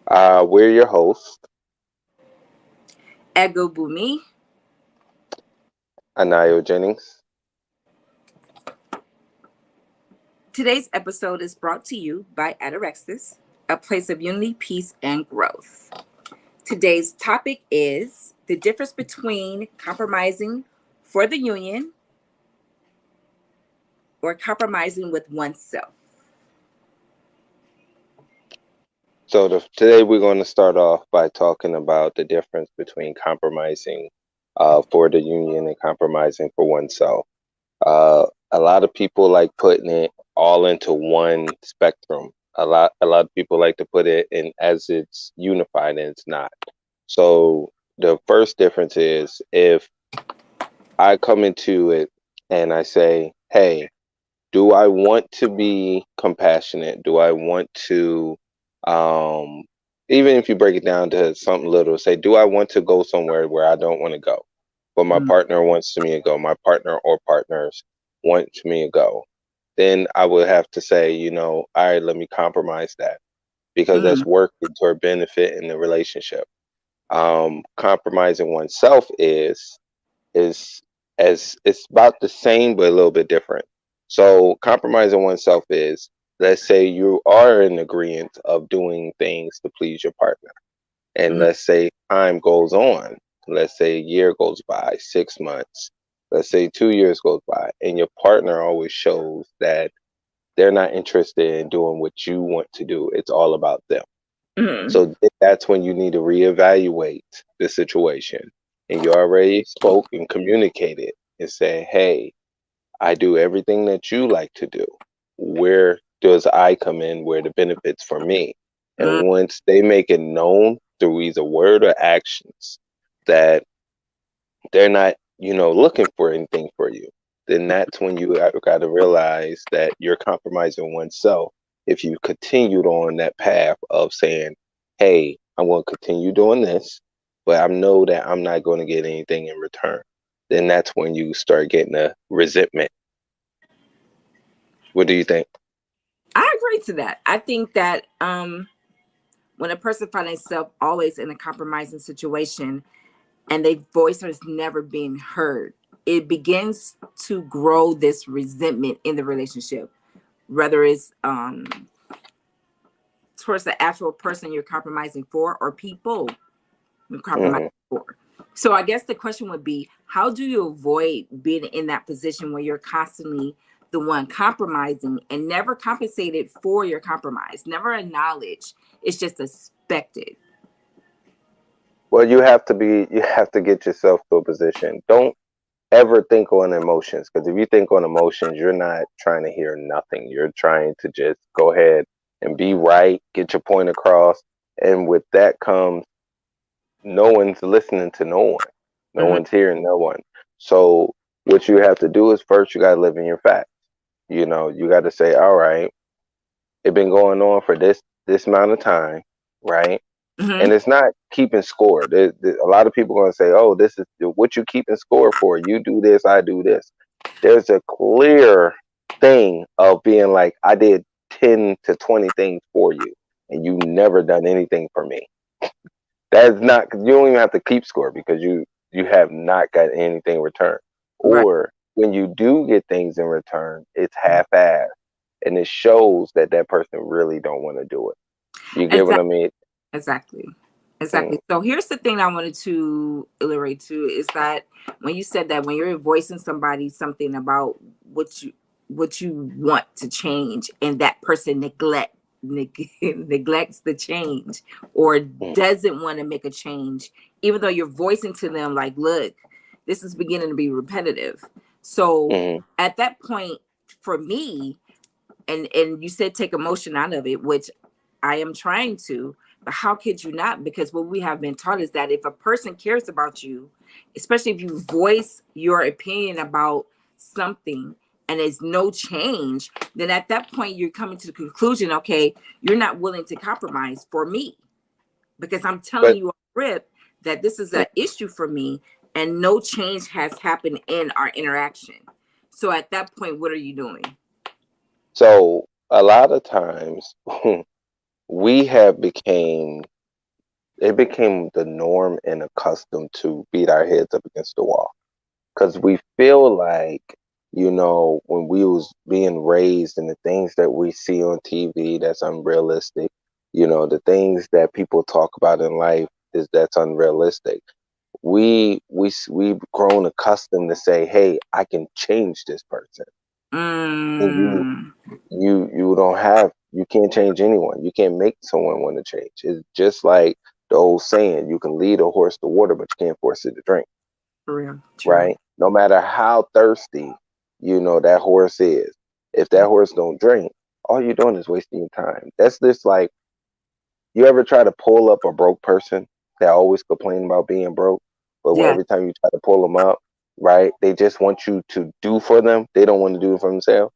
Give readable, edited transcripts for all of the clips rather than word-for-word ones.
We're your hosts, Ego Bumi. Anayo Jennings. Today's episode is brought to you by Ataraxis, a place of unity, peace, and growth. Today's topic is the difference between compromising for the union or compromising with oneself. Today we're going to start off by talking about the difference between compromising for the union and compromising for oneself. A lot of people like putting it all into one spectrum. A lot of people like to put it in as it's unified and it's not. So the first difference is if I come into it and I say, "Hey, do I want to be compassionate? Do I want to, um, even if you break it down to something little, say, do I want to go somewhere where I don't want to go, but my Mm, partner wants me to go, my partner or partners want me to go, then I would have to say, all right, let me compromise that because mm, that's working toward benefit in the relationship. Compromising oneself is as it's about the same but a little bit different. So compromising oneself is, let's say you are in agreement of doing things to please your partner, and mm, let's say time goes on. Let's say a year goes by, 6 months. Let's say 2 years goes by, and your partner always shows that they're not interested in doing what you want to do. It's all about them. mm. So that's when you need to reevaluate the situation. And you already spoke and communicated and say, hey, I do everything that you like to do. Where does I come in where the benefits for me? Mm. And once they make it known through either word or actions that they're not, looking for anything for you, then that's when you got to realize that you're compromising oneself if you continued on that path of saying, hey, I'm going to continue doing this, but I know that I'm not going to get anything in return. Then that's when you start getting a resentment. What do you think? I agree to that. I think that when a person finds themselves always in a compromising situation and their voice is never being heard, it begins to grow this resentment in the relationship, whether it's towards the actual person you're compromising for or people you're compromising Hmm. for. So I guess the question would be, how do you avoid being in that position where you're constantly the one compromising and never compensated for your compromise, never acknowledged, it's just expected. Well, you have to get yourself to a position. Don't ever think on emotions, because if you think on emotions, you're not trying to hear nothing. You're trying to just go ahead and be right, get your point across, and with that comes no one's listening to no one. No Mhm. one's hearing no one. So what you have to do is first you got to live in your facts. You got to say, all right, it's been going on for this amount of time, right? And Mhm. it's not keeping score. A lot of people are going to say, "Oh, this is what you keeping score for. You do this, I do this." There's a clear thing of being like, "I did 10 to 20 things for you, and you never done anything for me." That's not. You don't even have to keep score because you have not got anything in return. Right. Or when you do get things in return, it's half-assed, and it shows that that person really don't want to do it. You get what I Exactly. mean? Exactly. Mm, Exactly. So here's the thing I wanted to iterate to is that when you said that when you're voicing somebody something about what you want to change and that person neglects the change or mm, doesn't want to make a change, even though you're voicing to them like, look, this is beginning to be repetitive. So mm. at that point, for me, and you said take emotion out of it, which I am trying to, but how could you not? Because what we have been taught is that if a person cares about you, especially if you voice your opinion about something and there's no change, then at that point you're coming to the conclusion, okay, you're not willing to compromise for me because I'm telling But you on rip that this is mm, an issue for me and no change has happened in our interaction. So at that point, what are you doing? so a lot of times we have became it became the norm and accustomed to beat our heads up against the wall. Because we feel like, when we was being raised and the things that we see on TV that's unrealistic, the things that people talk about in life is that's unrealistic. We've grown accustomed to say, hey, I can change this person. And Mm, you can't change anyone. You can't make someone want to change. It's just like the old saying, you can lead a horse to water, but you can't force it to drink, for real, true. right? No matter how thirsty, that horse is. If that horse don't drink, all you're doing is wasting your time. That's just like, you ever try to pull up a broke person that always complain about being broke, but Yeah, every time you try to pull them up, right, they just want you to do for them. They don't want to do it for themselves.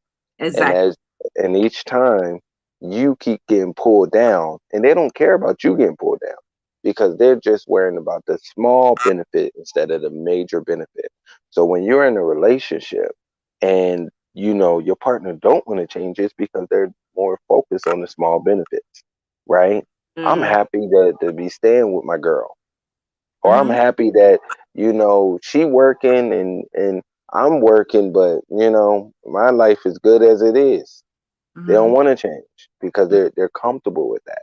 And exactly. as and each time you keep getting pulled down, and they don't care about you getting pulled down because they're just worrying about the small benefit instead of the major benefit. So when you're in a relationship and your partner don't want to change, it's because they're more focused on the small benefits, right? I'm Mm, happy to be staying with my girl, or I'm mm-hmm, happy that she working and I'm working, but my life is good as it is. They don't mm-hmm, want to change because they're comfortable with that.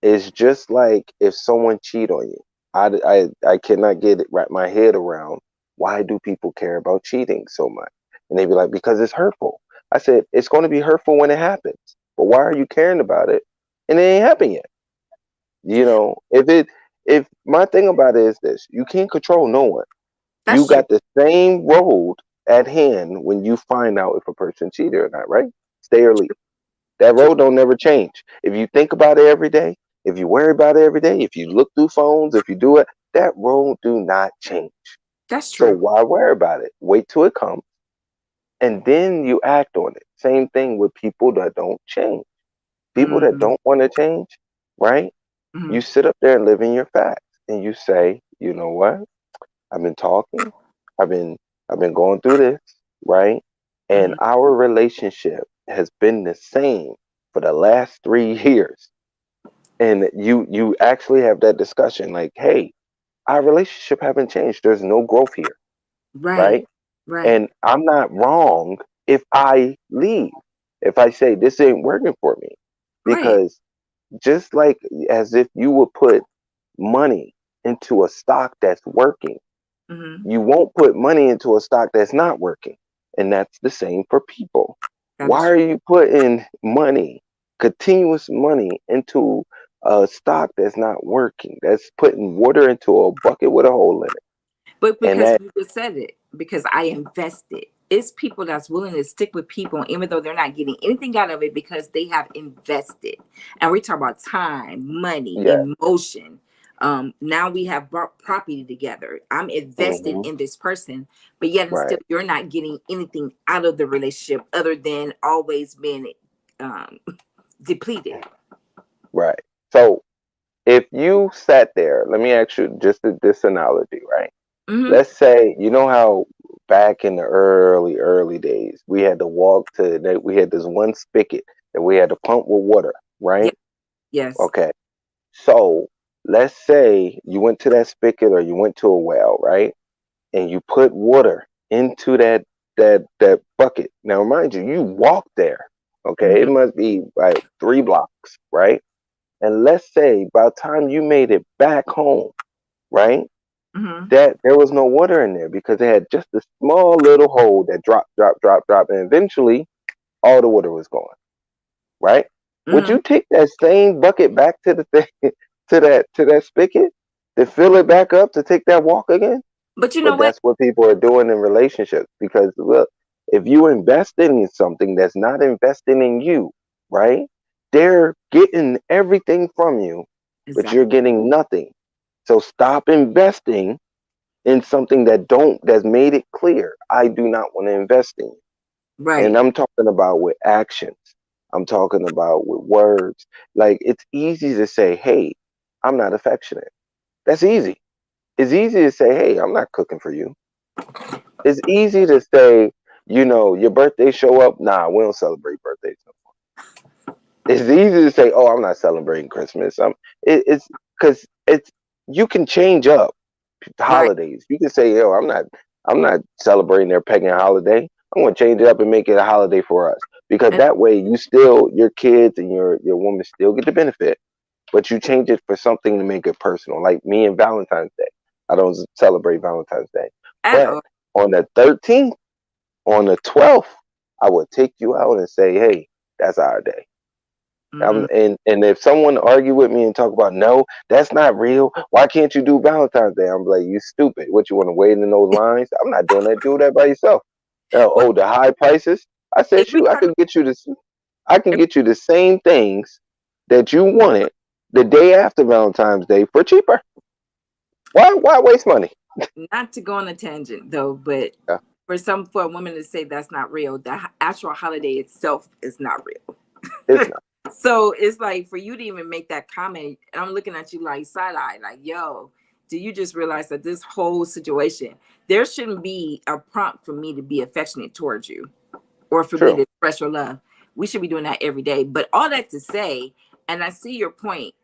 It's just like if someone cheat on you. I cannot get it wrap my head around why do people care about cheating so much? And they be like, because it's hurtful. I said, it's going to be hurtful when it happens. But why are you caring about it? And it ain't happened yet. If my thing about it is this, you can't control no one. You that's true. got the same road at hand when you find out if a person cheated or not, right? Stay or leave. That True. road don't never change. If you think about it every day, if you worry about it every day, if you look through phones, if you do it, that road do not change. That's So true. why worry about it? Wait till it comes and then you act on it. Same thing with people that don't change. People that Mm-hmm, don't want to change, right? mm-hmm, You sit up there and live in your facts and you say, you know what? I've been talking. I've been I've been going through this, right? And mm-hmm. our relationship has been the same for the last 3 years. And you actually have that discussion like, hey, our relationship haven't changed. There's no growth here, Right, right? right. And I'm not wrong if I leave. If I say this ain't working for me. Right. Because just like as if you would put money into a stock that's working, Mm-hmm. you won't put money into a stock that's not working. And that's the same for people. That Why is are true. you putting money, continuous money, into a stock that's not working? That's putting water into a bucket with a hole in it. But And because that, you just said it, because I invested. It's people that's willing to stick with people, even though they're not getting anything out of it because they have invested. And we talk about time, money, yeah, emotion. Now we have brought property together. I'm invested hmm in this person, but yet and still right, you're not getting anything out of the relationship other than always being um, depleted. right. So if you sat there, let me ask you just this analogy, right? Mm-hmm. Let's say, you know how back in the early days, we had to walk to, that we had this one spigot that we had to pump with water, Yeah. right? Yes. Okay. So let's say you went to that spigot or you went to a well, right? And you put water into that bucket. Now, mind you, you walk there. Okay, Mm-hmm. it must be like 3 blocks, right? And let's say by the time you made it back home, right? Mm-hmm. That there was no water in there because it had just a small little hole that dropped, and eventually all the water was gone, right? Would Mm-hmm. you take that same bucket back to the thing, to that spigot, to fill it back up to take that walk again? But you know But what? that's what people are doing in relationships because look, if you invest in something that's not investing in you, right? They're getting everything from you, but you're Exactly. getting nothing. So stop investing in something that's made it clear I do not want to invest in. And Right. I'm talking about with actions. I'm talking about with words. Like it's easy to say, "Hey, I'm not affectionate." That's easy. It's easy to say, "Hey, I'm not cooking for you." It's easy to say, your birthday show up. Nah, we don't celebrate birthdays. No. It's easy to say, "Oh, I'm not celebrating Christmas." It's because it's you can change up Right. holidays. You can say, yo, I'm not celebrating their pagan holiday. I'm gonna change it up and make it a holiday for us. Because And that way you still your kids and your woman still get the benefit, but you change it for something to make it personal. Like me and Valentine's Day. I don't celebrate Valentine's Day. at But all. on the 13th, on the 12th, I would take you out and say, hey, that's our day. Mm, And if someone argue with me and talk about no, that's not real. Why can't you do Valentine's Day? I'm like, you stupid. What you want to wait in those lines? I'm not doing that. Do that by yourself. well, Oh, the high prices. I said, if we shoot, I talk, can get you this. I can if, get you the same things that you wanted the day after Valentine's Day for cheaper. Why waste money? not to go on a tangent though, but Yeah, for a woman to say that's not real, the actual holiday itself is not real. it's not So it's like for you to even make that comment, and I'm looking at you like side eye, like, yo, do you just realize that this whole situation, there shouldn't be a prompt for me to be affectionate towards you or for me true. to express your love. We should be doing that every day. But all that to say, and I see your point,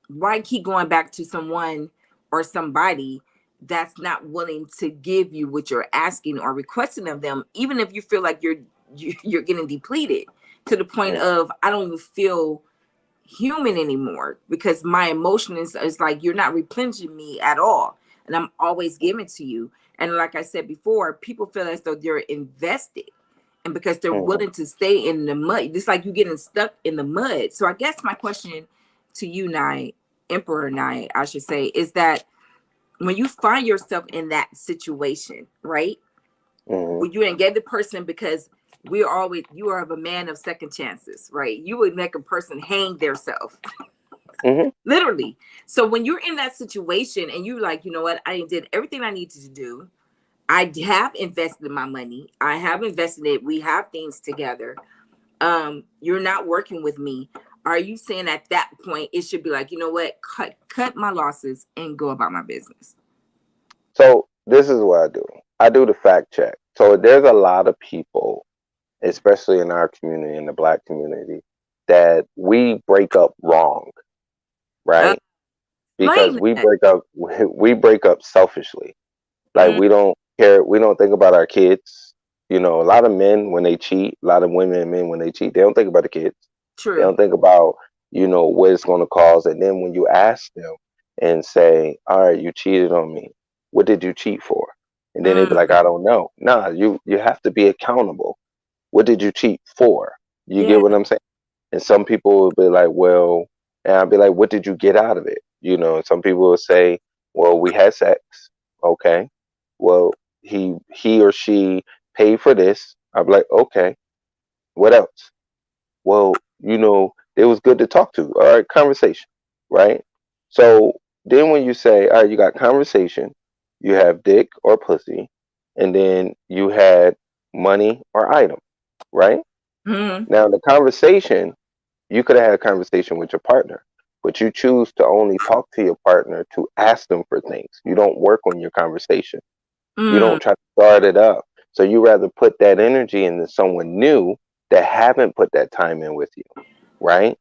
why keep going back to someone or somebody that's not willing to give you what you're asking or requesting of them, even if you feel like you're getting depleted to the point Mm, of I don't even feel human anymore because my emotion is like you're not replenishing me at all, and I'm always giving to you. And like I said before, people feel as though they're invested, and because they're mm, willing to stay in the mud, it's like you getting stuck in the mud. So I guess my question to you, Nye, Emperor Nye, I should say, is that when you find yourself in that situation, right? mm, When you engage the person because we're always you are a man of second chances, right? You would make a person hang their self. mm, Literally. So when you're in that situation and you like, you know what, I did everything I needed to do. I have invested my money. I have invested it. We have things together. You're not working with me. Are you saying at that point it should be like, you know what, cut my losses and go about my business? So this is what I do. I do the fact check. So there's a lot of people, especially in our community, in the Black community, that we break up wrong, Uh, right? Because Blame we that. break up we break up selfishly. Like Mm, we don't care, we don't think about our kids. You know, a lot of men when they cheat, a lot of women and men when they cheat, they don't think about the kids. They true. don't think about, what it's going to cause. And then when you ask them and say, all right, you cheated on me. What did you cheat for? And then they be like, Mm, I don't know. Nah, you have to be accountable. What did you cheat for? You get yeah. what I'm saying? And some people will be like, well, and I'll be like, what did you get out of it? And some people will say, well, we had sex. Okay. Well, he or she paid for this. I'll be like, okay, what else? Well, it was good to talk to. All right, conversation, right? So then when you say, all right, you got conversation, you have dick or pussy, and then you had money or item, right? Mm, Now the conversation, you could have had a conversation with your partner, but you choose to only talk to your partner to ask them for things. You don't work on your conversation. You mm, don't try to start it up. So you rather put that energy into someone new that haven't put that time in with you, right?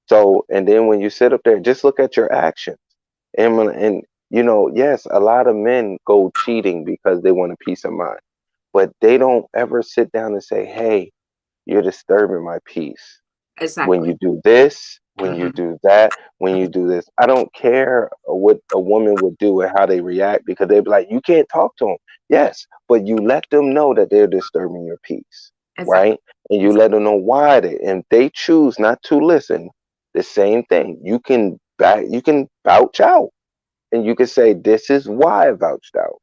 So, and then when you sit up there, just look at your actions. And yes, a lot of men go cheating because they want a peace of mind, but they don't ever sit down and say, hey, you're disturbing my peace when exactly. you do this, when you Hmm. do that, when you do this. I don't care what a woman would do and how they react because they'd be like, you can't talk to them. Yes, but you let them know that they're disturbing your peace, Exactly. right? And you Exactly. let them know why and they choose not to listen. The same thing. You can vouch out and you can say, this is why I vouched out.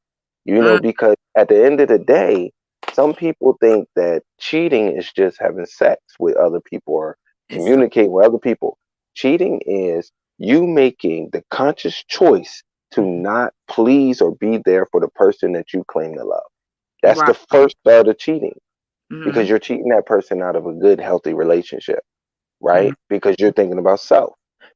Mm, Because at the end of the day, some people think that cheating is just having sex with other people or it's so communicating with other people. Cheating is you making the conscious choice to mhm. not please or be there for the person that you claim to love. That's Right. the first start of cheating Hmm. because you're cheating that person out of a good, healthy relationship, Hmm. right? Because you're thinking about self.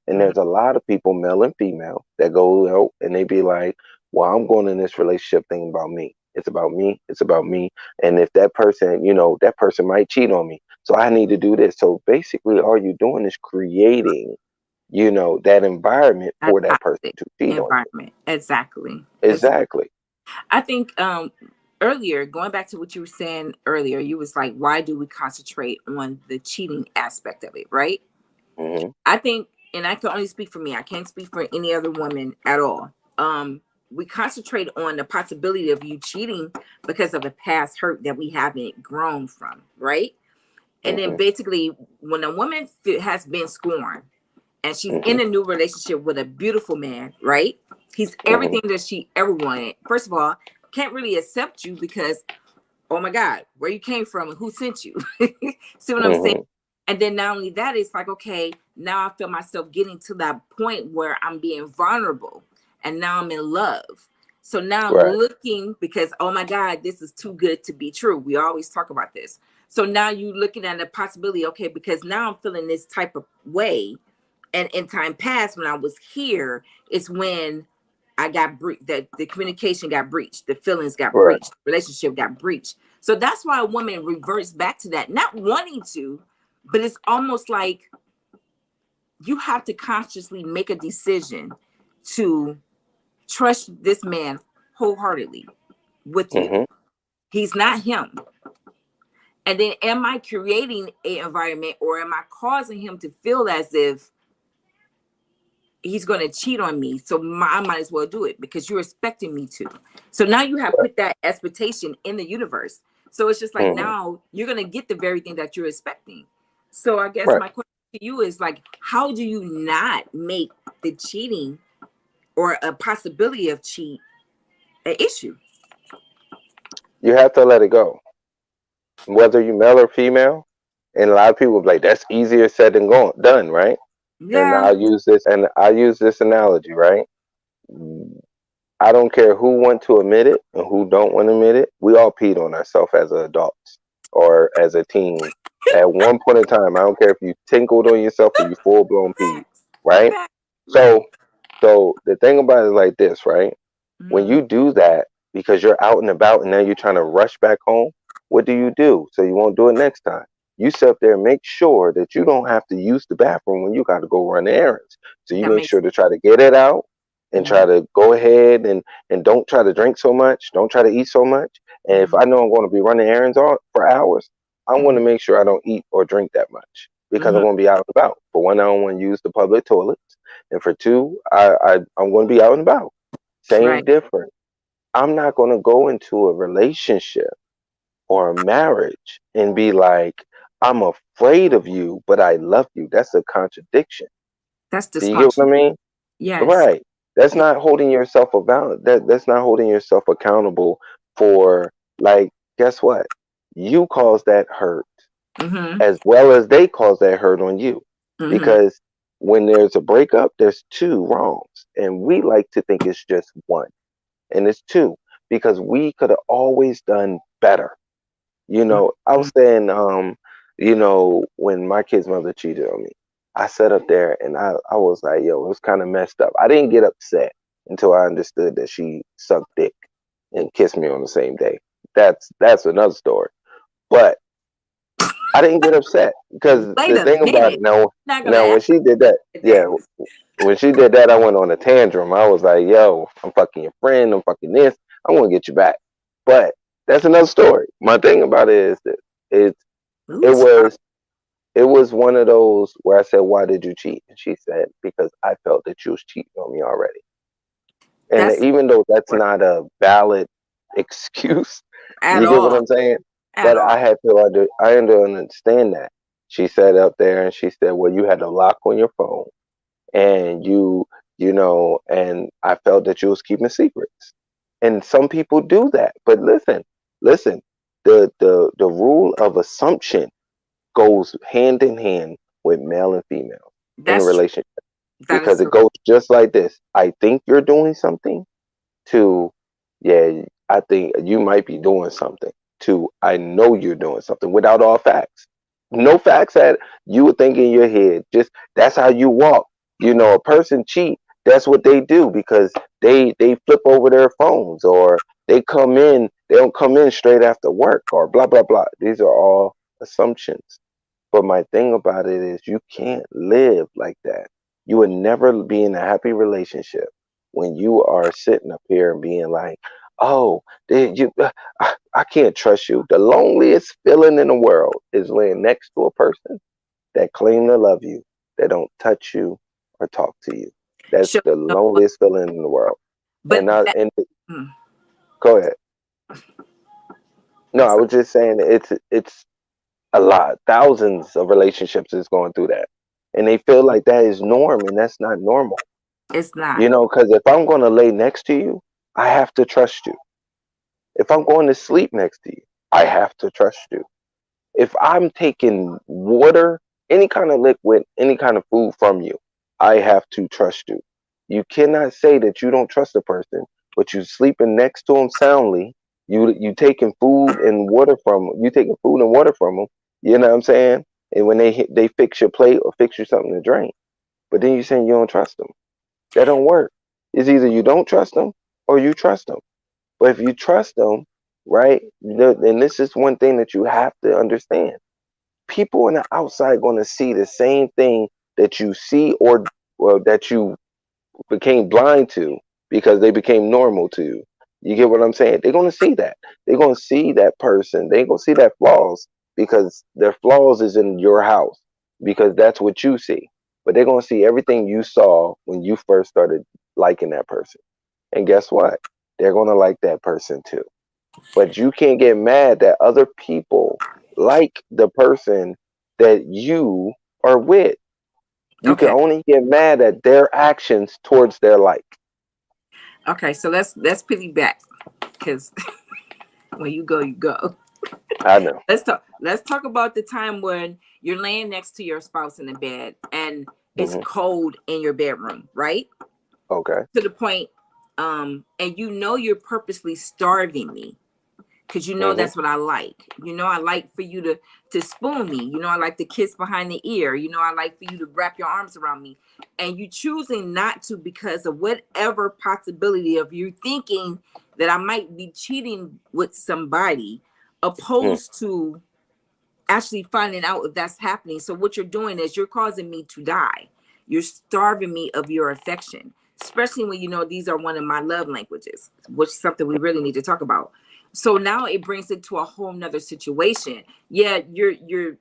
And Hmm. there's a lot of people, male and female, that go out and they be like, well, I'm going in this relationship thinking about me. It's about me. It's about me. And if that person, that person might cheat on me. So I need to do this. So basically, all you're doing is creating that environment A for that person toxic to cheat on you. environment. Exactly. Exactly. I think earlier, going back to what you were saying earlier, you was like, why do we concentrate on the cheating aspect of it, right? Hmm. I think, and I can only speak for me, I can't speak for any other woman at all. We concentrate on the possibility of you cheating because of a past hurt that we haven't grown from, right? And then Hmm. basically, when a woman has been scorned and she's Hmm. in a new relationship with a beautiful man, right? He's Hmm. everything that she ever wanted. First of all, can't really accept you because, oh my God, where you came from and who sent you? See what I'm saying? Hmm. And then not only that, it's like, okay, now I feel myself getting to that point where I'm being vulnerable and now I'm in love. So now I'm Right. looking because, oh my God, this is too good to be true. We always talk about this. So now you're looking at the possibility, okay, because now I'm feeling this type of way. And in time past, when I was here, it's when I got that the communication got breached, the feelings got Right. breached, the relationship got breached. So that's why a woman reverts back to that, not wanting to, but it's almost like you have to consciously make a decision to trust this man wholeheartedly with you. Hmm. He's not him. And then am I creating an environment or am I causing him to feel as if he's going to cheat on me? So I might as well do it because you're expecting me to. So now you have put that expectation in the universe. So it's just like Hmm. now you're going to get the very thing that you're expecting. So I guess Right. my question to you is like, how do you not make the cheating or a possibility of cheat an issue? You have to let it go, whether you male or female. And a lot of people be like, that's easier said than done, right? And Yeah. I use this analogy, right? I don't care who want to admit it and who don't want to admit it. We all peed on ourselves as adults or as a teen. At one point in time, I don't care if you tinkled on yourself or you full blown peed, Facts. right? Facts. So, Right. so the thing about it is like this, right? When Mm-hmm. you do that because you're out and about and now you're trying to rush back home, what do? So you won't do it next time. You sit up there and make sure that you don't have to use the bathroom when you got to go run errands. So you That make makes sure to try to get it out and mm-hmm. try to go ahead and don't try to drink so much. Don't try to eat so much. And if Mm-hmm. I know I'm going to be running errands all for hours, I want Mm-hmm. to make sure I don't eat or drink that much because I'm Mm-hmm. going to be out and about. For one, I don't want to use the public toilets, and for two, I'm going to be out and about. Same Right. difference. I'm not going to go into a relationship or a marriage and be like, I'm afraid of you, but I love you. That's a contradiction. That's Do you get what I dysfunctional. mean? Yes. Right. That's Yeah. not holding yourself about that's not holding yourself accountable for, like, guess what? You caused that hurt Mm-hmm. as well as they cause that hurt on you. Mm-hmm. Because when there's a breakup, there's two wrongs. And we like to think it's just one. And it's two. Because we could have always done better. I Mm-hmm. was saying, when my kid's mother cheated on me, I sat up there and I was like, yo, it was kind of messed up. I didn't get upset until I understood that she sucked dick and kissed me on the same day. That's another story. But I didn't get upset because Wait the a thing about minute. it now, I'm not gonna now ask when she did that, yeah, that. when she did that, I went on a tantrum. I was like, yo, I'm fucking your friend. I'm fucking this. I'm gonna get you back. But that's another story. My thing about it is that it's Ooh, it child. was it was one of those where I said, why did you cheat? And she said, because I felt that you was cheating on me already. And That's even though that's not a valid excuse, at you get what all. I'm saying? At But all. I had to understand that. She sat up there and she said, well, you had a lock on your phone and and I felt that you was keeping secrets. And some people do that. But listen, the rule of assumption goes hand in hand with male and female in a That's true. relationship That is because it true. goes just like this. I think you're doing something to, yeah, I think you might be doing something to, I know you're doing something without all facts. No facts that you would think in your head. Just that's how you walk. A person cheat. That's what they do because they flip over their phones or they don't come in straight after work or blah blah blah. These are all assumptions. But my thing about it is you can't live like that. You would never be in a happy relationship when you are sitting up here and being like, "Oh, I can't trust you." The loneliest feeling in the world is laying next to a person that claim to love you, that don't touch you or talk to you. That's Sure. the No, but loneliest feeling in the world. but And I that, and mm, go ahead. No, I'm I sorry. was just saying it's a lot. Thousands of relationships is going through that. And they feel like that is norm, and that's not normal. It's not. You know, because if I'm going to lay next to you, I have to trust you. If I'm going to sleep next to you, I have to trust you. If I'm taking water, any kind of liquid, any kind of food from you, I have to trust you. You cannot say that you don't trust a person, but you sleeping next to them soundly. You taking food and water from them. You know what I'm saying? And when they fix your plate or fix you something to drink, but then you saying you don't trust them. That don't work. It's either you don't trust them or you trust them. But if you trust them, right? And this is one thing that you have to understand. People on the outside going to see the same thing that you see, or that you became blind to because they became normal to you. You get what I'm saying? They're going to see that. They're going to see that person. They're going to see that flaws because their flaws is in your house because that's what you see. But they're going to see everything you saw when you first started liking that person. And guess what? They're going to like that person too. But you can't get mad that other people like the person that you are with. You can Okay. only get mad at their actions towards their like. Okay. So let's piggyback because when you go, you go. I know. Let's talk about the time when you're laying next to your spouse in the bed and it's Hmm. cold in your bedroom, right? Okay. To the point, and you know you're purposely starving me because you know Hmm. that's what I like. You know I like for you to spoon me. You know I like to kiss behind the ear. You know I like for you to wrap your arms around me. And you choosing not to because of whatever possibility of you thinking that I might be cheating with somebody, Mm. opposed to actually finding out if that's happening. So what you're doing is you're causing me to die. You're starving me of your affection, especially when you know these are one of my love languages, which is something we really need to talk about. So now it brings it to a whole nother situation. Yeah, you're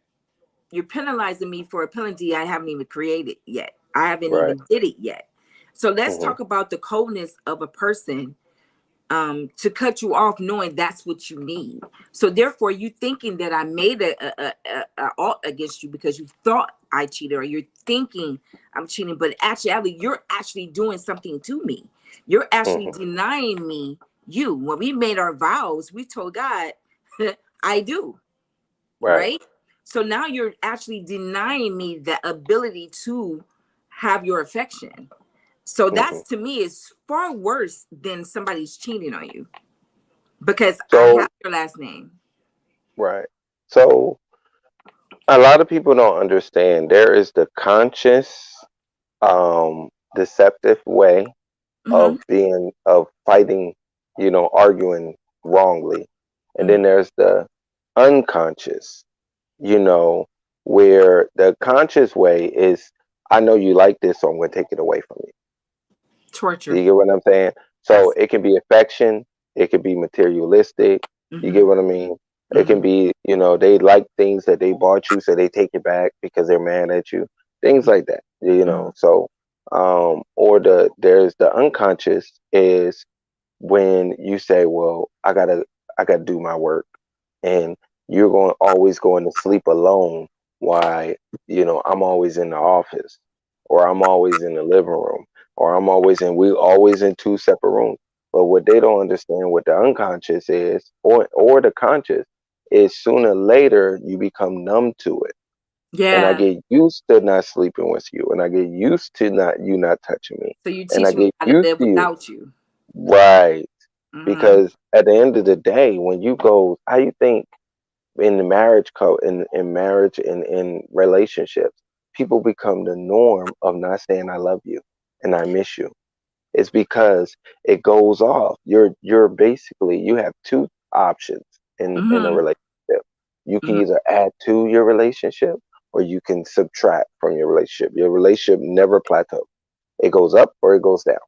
penalizing me for a penalty I haven't even created yet. I haven't Right. even did it yet. So let's Hmm. talk about the coldness of a person, to cut you off knowing that's what you need. So therefore you thinking that I made a alt against you because you thought I cheated, or you're thinking I'm cheating, but actually you're actually doing something to me. You're actually Hmm. denying me you. When we made our vows, we told God, I do, Right. right? So now you're actually denying me the ability to have your affection. So Hmm. that's, to me, is far worse than somebody's cheating on you because I So have your last name. right. So a lot of people don't understand. There is the conscious, deceptive way Mm-hmm. of fighting, arguing wrongly. And Mm-hmm. then there's the unconscious, you know, where the conscious way is, I know you like this, so I'm going to take it away from you. Do you Torture. get what I'm saying? So Absolutely. it can be affection, it could be materialistic. You Mm-hmm. get what I mean? It Mm-hmm. can be, they like things that they bought you, so they take it back because they're mad at you. Things like that, Mm-hmm. So, or there's the unconscious is when you say, well, I gotta do my work, and you're always going to sleep alone. Why, I'm always in the office, or I'm always in the living room, or we always in two separate rooms. But what they don't understand, what the unconscious is, or the conscious, is sooner or later you become numb to it. And I Yeah. get used to not sleeping with you, and I get used to not touching me, So you and I teach me get how to used live to you. without you. Right. Mm-hmm. Because at the end of the day, when you go, how you think in the in marriage and in relationships, people become the norm of not saying I love you and I miss you. It's because it goes off. You're basically, you have two options in a Mm-hmm. relationship. You can Mm-hmm. either add to your relationship, or you can subtract from your relationship. Your relationship never plateaus. It goes up or it goes down,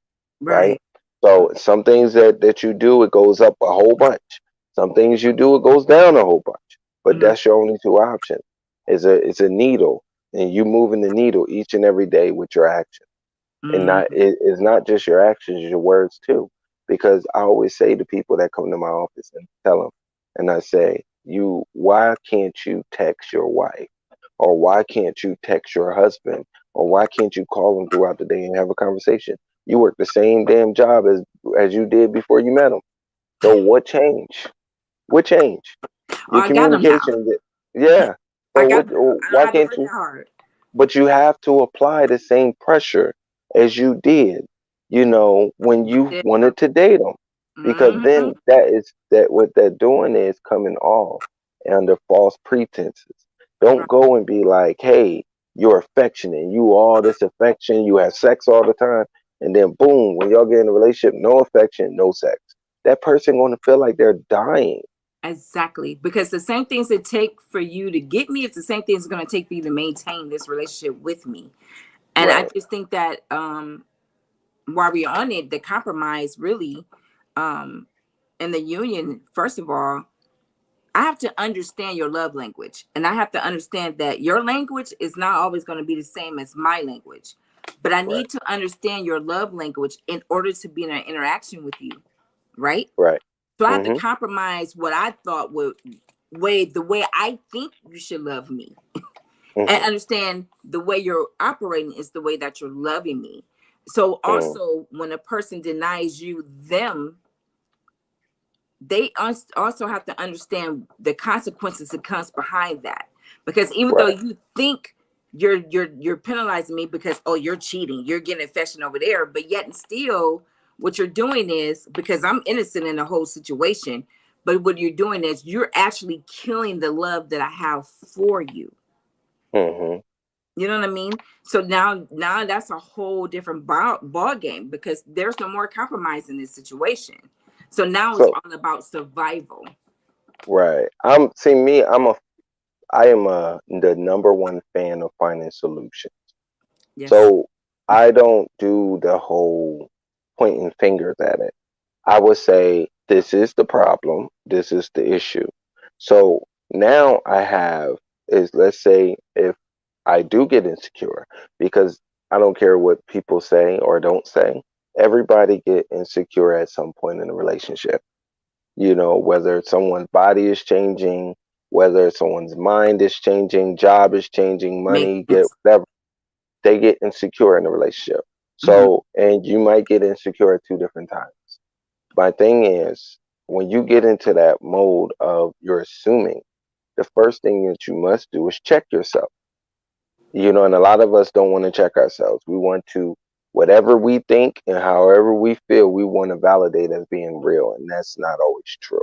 right? Right. So some things that you do, it goes up a whole bunch. Some things you do, it goes down a whole bunch. But Mm, that's your only two options. It's a needle, and you moving the needle each and every day with your actions. And mm, it's not just your actions, it's your words too. Because I always say to people that come to my office and tell them, and I say, why can't you text your wife? Or why can't you text your husband? Or why can't you call them throughout the day and have a conversation? You work the same damn job as you did before you met them. So what changed? What changed? oh, Your I got them now. communication. Yeah. I So got what? them. I don't Why have to can't work you? that hard. But you have to apply the same pressure as you did, when You you said wanted to something. date them, because Hmm. then that what they're doing is coming off under false pretenses. Don't Right. go and be like, hey, you're affectionate, you all this affection, you have sex all the time, and then boom, when y'all get in a relationship, no affection, no sex. That person gonna feel like they're dying. Exactly. Because the same things it take for you to get me, it's the same things it's going to take for you to maintain this relationship with me. And I Right, just think that while we're on it, the compromise really um in the union, first of all, I have to understand your love language. And I have to understand that your language is not always going to be the same as my language. But I right, need to understand your love language in order to be in an interaction with you. Right. right. So I have to Mm-hmm. compromise what I thought would the way I think you should love me, and Mm-hmm. understand the way you're operating is the way that you're loving me. So Mm, also when a person denies you them, they also have to understand the consequences that comes behind that. Because even though right. you think you're penalizing me because, oh, you're cheating, you're getting affection over there, but yet and still what you're doing is, because I'm innocent in the whole situation, but what you're doing is you're actually killing the love that I have for you. Mm-hmm. You know what I mean? So now that's a whole different ball game, because there's no more compromise in this situation. So now it's So all about survival. right. See me, I am the number one fan of finding solutions. Yes. So I don't do the whole pointing fingers at it. I would say this is the problem, this is the issue. So now I have is, let's say if I do get insecure, because I don't care what people say or don't say, everybody get insecure at some point in a relationship. Whether someone's body is changing, whether someone's mind is changing, job is changing, Makes money, get sense. whatever, they get insecure in a relationship. Hmm. So, and you might get insecure at two different times. My thing is, when you get into that mode of you're assuming, the first thing that you must do is check yourself. And a lot of us don't want to check ourselves. We want to, whatever we think and however we feel, we want to validate as being real. And that's not always true.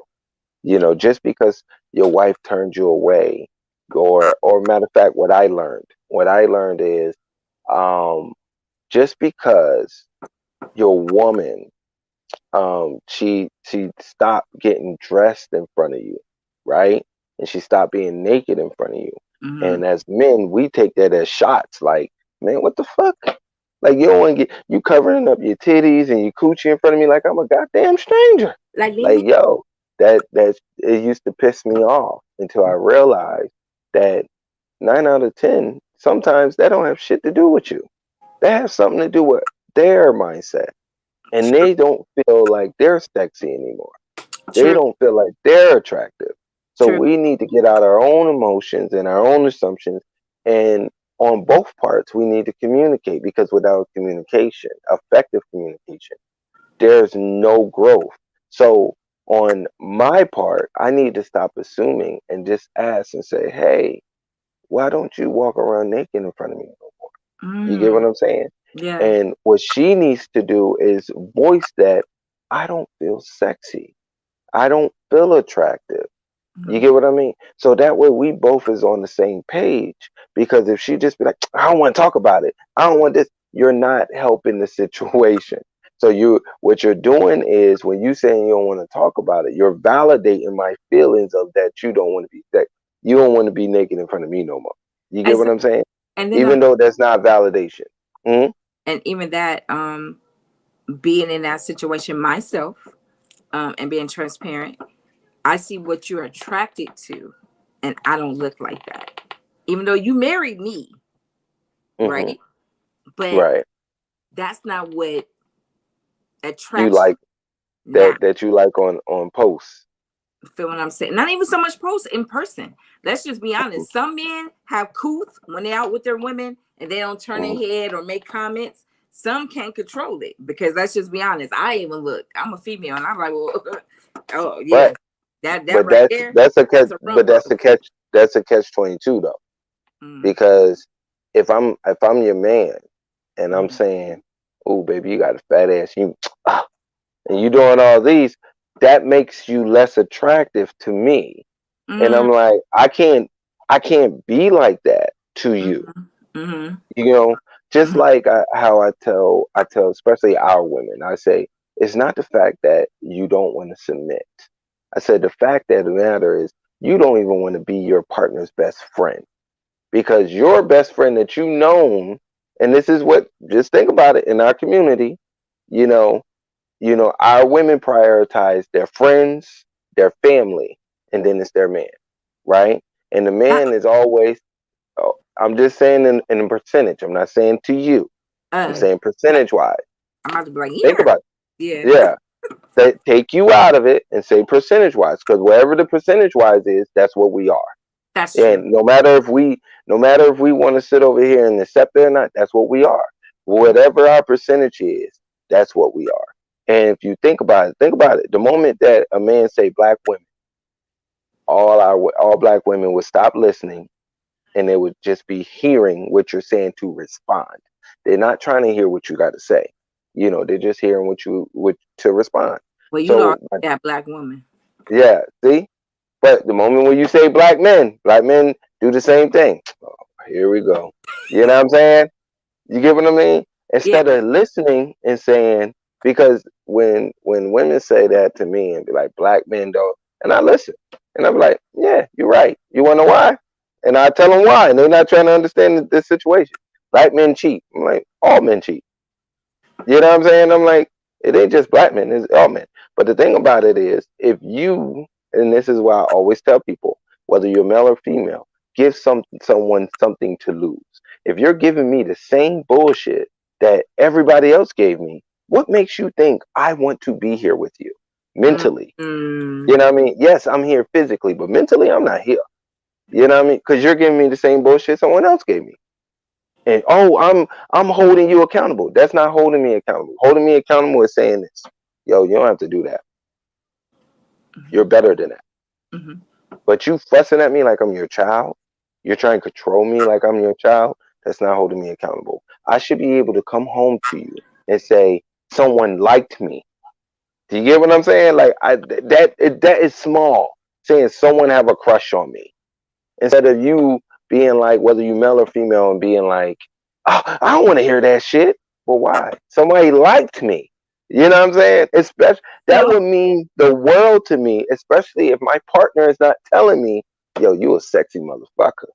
Just because your wife turned you away, or matter of fact, what I learned is, um, just because your woman, she stopped getting dressed in front of you, right? And she stopped being naked in front of you. Hmm. And as men, we take that as shots. Like, man, what the fuck? Like, you don't want to get you covering up your titties and your coochie in front of me like I'm a goddamn stranger. Like, leave me. Like, yo, that it used to piss me off until I realized that 9 out of 10, sometimes that don't have shit to do with you. That has something to do with their mindset, and True. they don't feel like they're sexy anymore. They True. don't feel like they're attractive. So True. we need to get out our own emotions and our own assumptions. And on both parts, we need to communicate, because without communication, effective communication, there's no growth. So on my part, I need to stop assuming and just ask and say, hey, why don't you walk around naked in front of me no more? You get Mm, what I'm saying? yeah. And what she needs to do is voice that I don't feel sexy. I don't feel attractive. You Mhm. get what I mean? So that way we both is on the same page. Because if she just be like, I don't want to talk about it, I don't want this, you're not helping the situation. So what you're doing is, when you saying you don't want to talk about it, you're validating my feelings of that you don't want to be that you don't want to be naked in front of me no more. You get And what so, I'm saying? and then Even though that's not validation. Mhm. and even that, being in that situation myself, and being transparent, I see what you're attracted to, and I don't look like that. Even though you married me, Mhm. right? But Right. that's not what You attracts you like now. that you like on posts. Feel what I'm saying? Not even so much post in person. Let's just be Mhm. honest. Some men have couth when they're out with their women and they don't turn their Mhm. head or make comments. Some can't control it because let's just be honest. I even look. I'm a female and I'm like, well, oh yeah, Right. that But right there, that's a catch. that's a But rump that's the roast. catch. That's a catch 22 though, Mm, because if I'm your man and I'm mm, saying, "Oh, baby, you got a fat ass," and you doing all these, that makes you less attractive to me. And mm, I'm like, I can't be like that to you. mm, mm, You know, just mm. like how I tell, especially our women, I say, it's not the fact that you don't want to submit. I said the fact that the matter is you don't even want to be your partner's best friend, because your best friend that you known, and this is what, just think about it in our community, you know, our women prioritize their friends, their family, and then it's their man, right? And the Uh, man is always, oh, I'm just saying in a percentage. I'm not saying to you. I'm uh, saying percentage wise. I'm about to be like, Think about yeah, it. Yeah. That take you out of it and say percentage wise, because wherever the percentage wise is, that's what we are. that's true. And no matter if we want to sit over here and accept it or not, that's what we are. Mm, Whatever our percentage is, that's what we are. And if you think about it, The moment that a man say black women, all black women would stop listening, and they would just be hearing what you're saying to respond. They're not trying to hear what you got to say. They're just hearing what to respond. well, you So lost that black woman. yeah, see. But the moment when you say black men do the same thing. Oh, here we go. You know what I'm saying? You get what I mean? Yeah, Instead of listening and saying, because when women say that to me and be like, black men don't, and I listen, and I'm like, yeah, you're right. You want to know why? And I tell them why, and they're not trying to understand the situation. Black men cheat. I'm like, all men cheat. You know what I'm saying? I'm like, it ain't just black men, it's all men. But the thing about it is, if you, and this is why I always tell people, whether you're male or female, give someone something to lose. If you're giving me the same bullshit that everybody else gave me, what makes you think I want to be here with you mm, mentally? mm. You know what I mean? Yes, I'm here physically, but mentally, I'm not here. You know what I mean? Because you're giving me the same bullshit someone else gave me. And oh, I'm holding you accountable. That's not holding me accountable. Holding me accountable is saying this. Yo, you don't have to do that. You're Mhm, better than that. mhm. But you fussing at me like I'm your child. You're trying to control me like I'm your child. That's not holding me accountable. I should be able to come home to you and say someone liked me. Do you get what I'm saying? Like that is small. Saying someone have a crush on me, instead of you being like, whether you male or female, and being like, oh, I don't want to hear that shit. Well, why? Somebody liked me. You know what I'm saying? Especially that So would mean the world to me, especially if my partner is not telling me, yo, you a sexy motherfucker.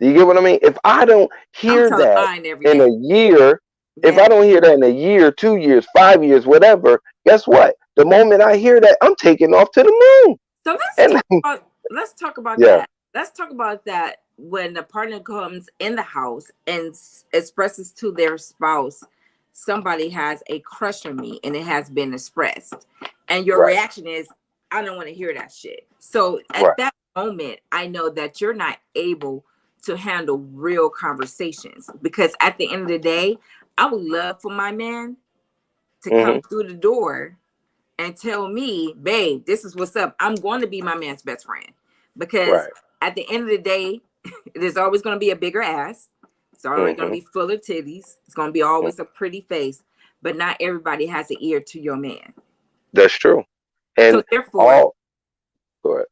Do you get what I mean? If I don't I'm hear telling that mine every in day. a year, if Yeah. I don't hear that in a year, 2 years, 5 years, whatever, guess what? The moment I hear that, I'm taking off to the moon. So And let's talk about yeah, that. Let's talk about that when the partner comes in the house and expresses to their spouse, somebody has a crush on me and it has been expressed. And your right, reaction is, I don't want to hear that shit. So right. at that moment, I know that you're not able to handle real conversations because at the end of the day, I would love for my man to come Hmm. through the door and tell me, babe, this is what's up. I'm going to be my man's best friend because Right. at the end of the day, there's always going to be a bigger ass. It's always going to Hmm. be full of titties. It's going to be always a pretty face, but not everybody has an ear to your man. That's true. So And therefore, all go ahead.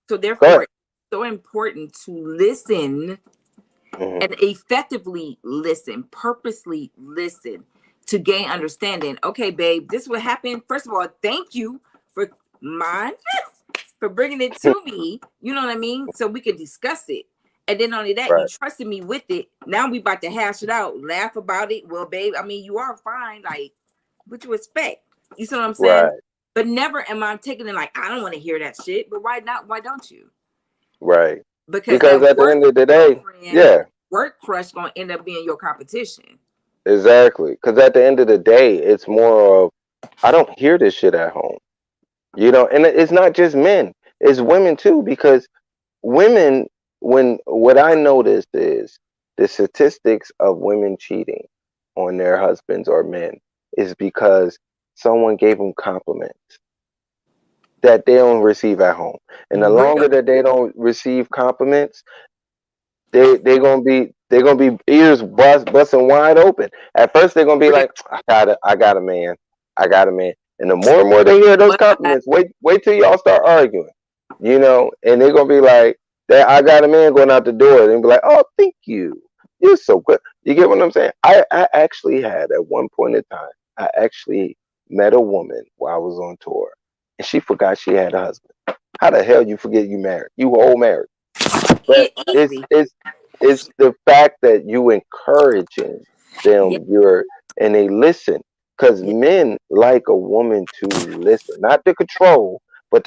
so Go therefore, ahead. it's so important to listen Hmm. and effectively listen, purposely listen to gain understanding. Okay, babe, this will happen. First of all, thank you for mine for bringing it to me. You know what I mean? So we could discuss it. And then only that, you Right. trusted me with it. Now we about to hash it out, laugh about it. Well, babe, I mean, you are fine. Like, what you expect? You see what I'm saying? Right. But never am I taking it like, I don't want to hear that shit. But why not? Why don't you? Right. Because Because that at the work end of the day, girlfriend, yeah, work crush gonna end up being your competition. exactly. Because at the end of the day, it's more of, I don't hear this shit at home. And it's not just men, it's women too. Because women, when what I noticed is the statistics of women cheating on their husbands or men is because someone gave them compliments that they don't receive at home. And the Real. longer that they don't receive compliments, they gonna be ears busting wide open. At first they're gonna be Real. like, I got a man, I got a man. And the more and more they hear those But compliments, wait till y'all start arguing, and they're gonna be like, that I got a man going out the door, and be like, oh, thank you, you're so good. You get what I'm saying? I actually had at one point in time, I actually met a woman while I was on tour, and she forgot she had a husband. How the hell you forget you married? You whole married. But it's easy. it's it's the fact that you encouraging Yeah. them, and they listen, because Yeah. men like a woman to listen, not to control, but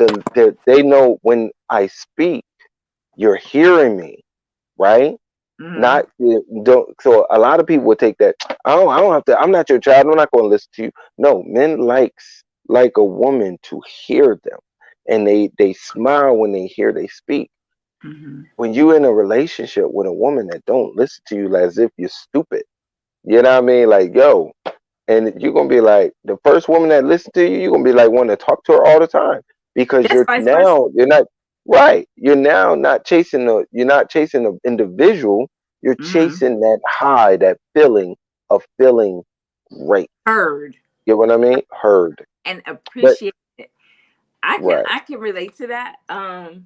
they know when I speak, you're hearing me, right? Mm-hmm. Not don't. So a lot of people would take that. Oh, I don't have to. I'm not your child. I'm not going to listen to you. No, men like a woman to hear them, and they smile when they hear they speak. Mm-hmm. When you're in a relationship with a woman that don't listen to you as if you're stupid, you know what I mean? Like, yo, and you're gonna be like the first woman that listens to you, you're gonna be like wanting to talk to her all the time, because That's vice versa. you're not right. You're now not chasing the individual. You're Mm-hmm. chasing that high, that feeling of feeling great. Heard You know what I mean? Heard. and But appreciate it. I can right. I can relate to that. I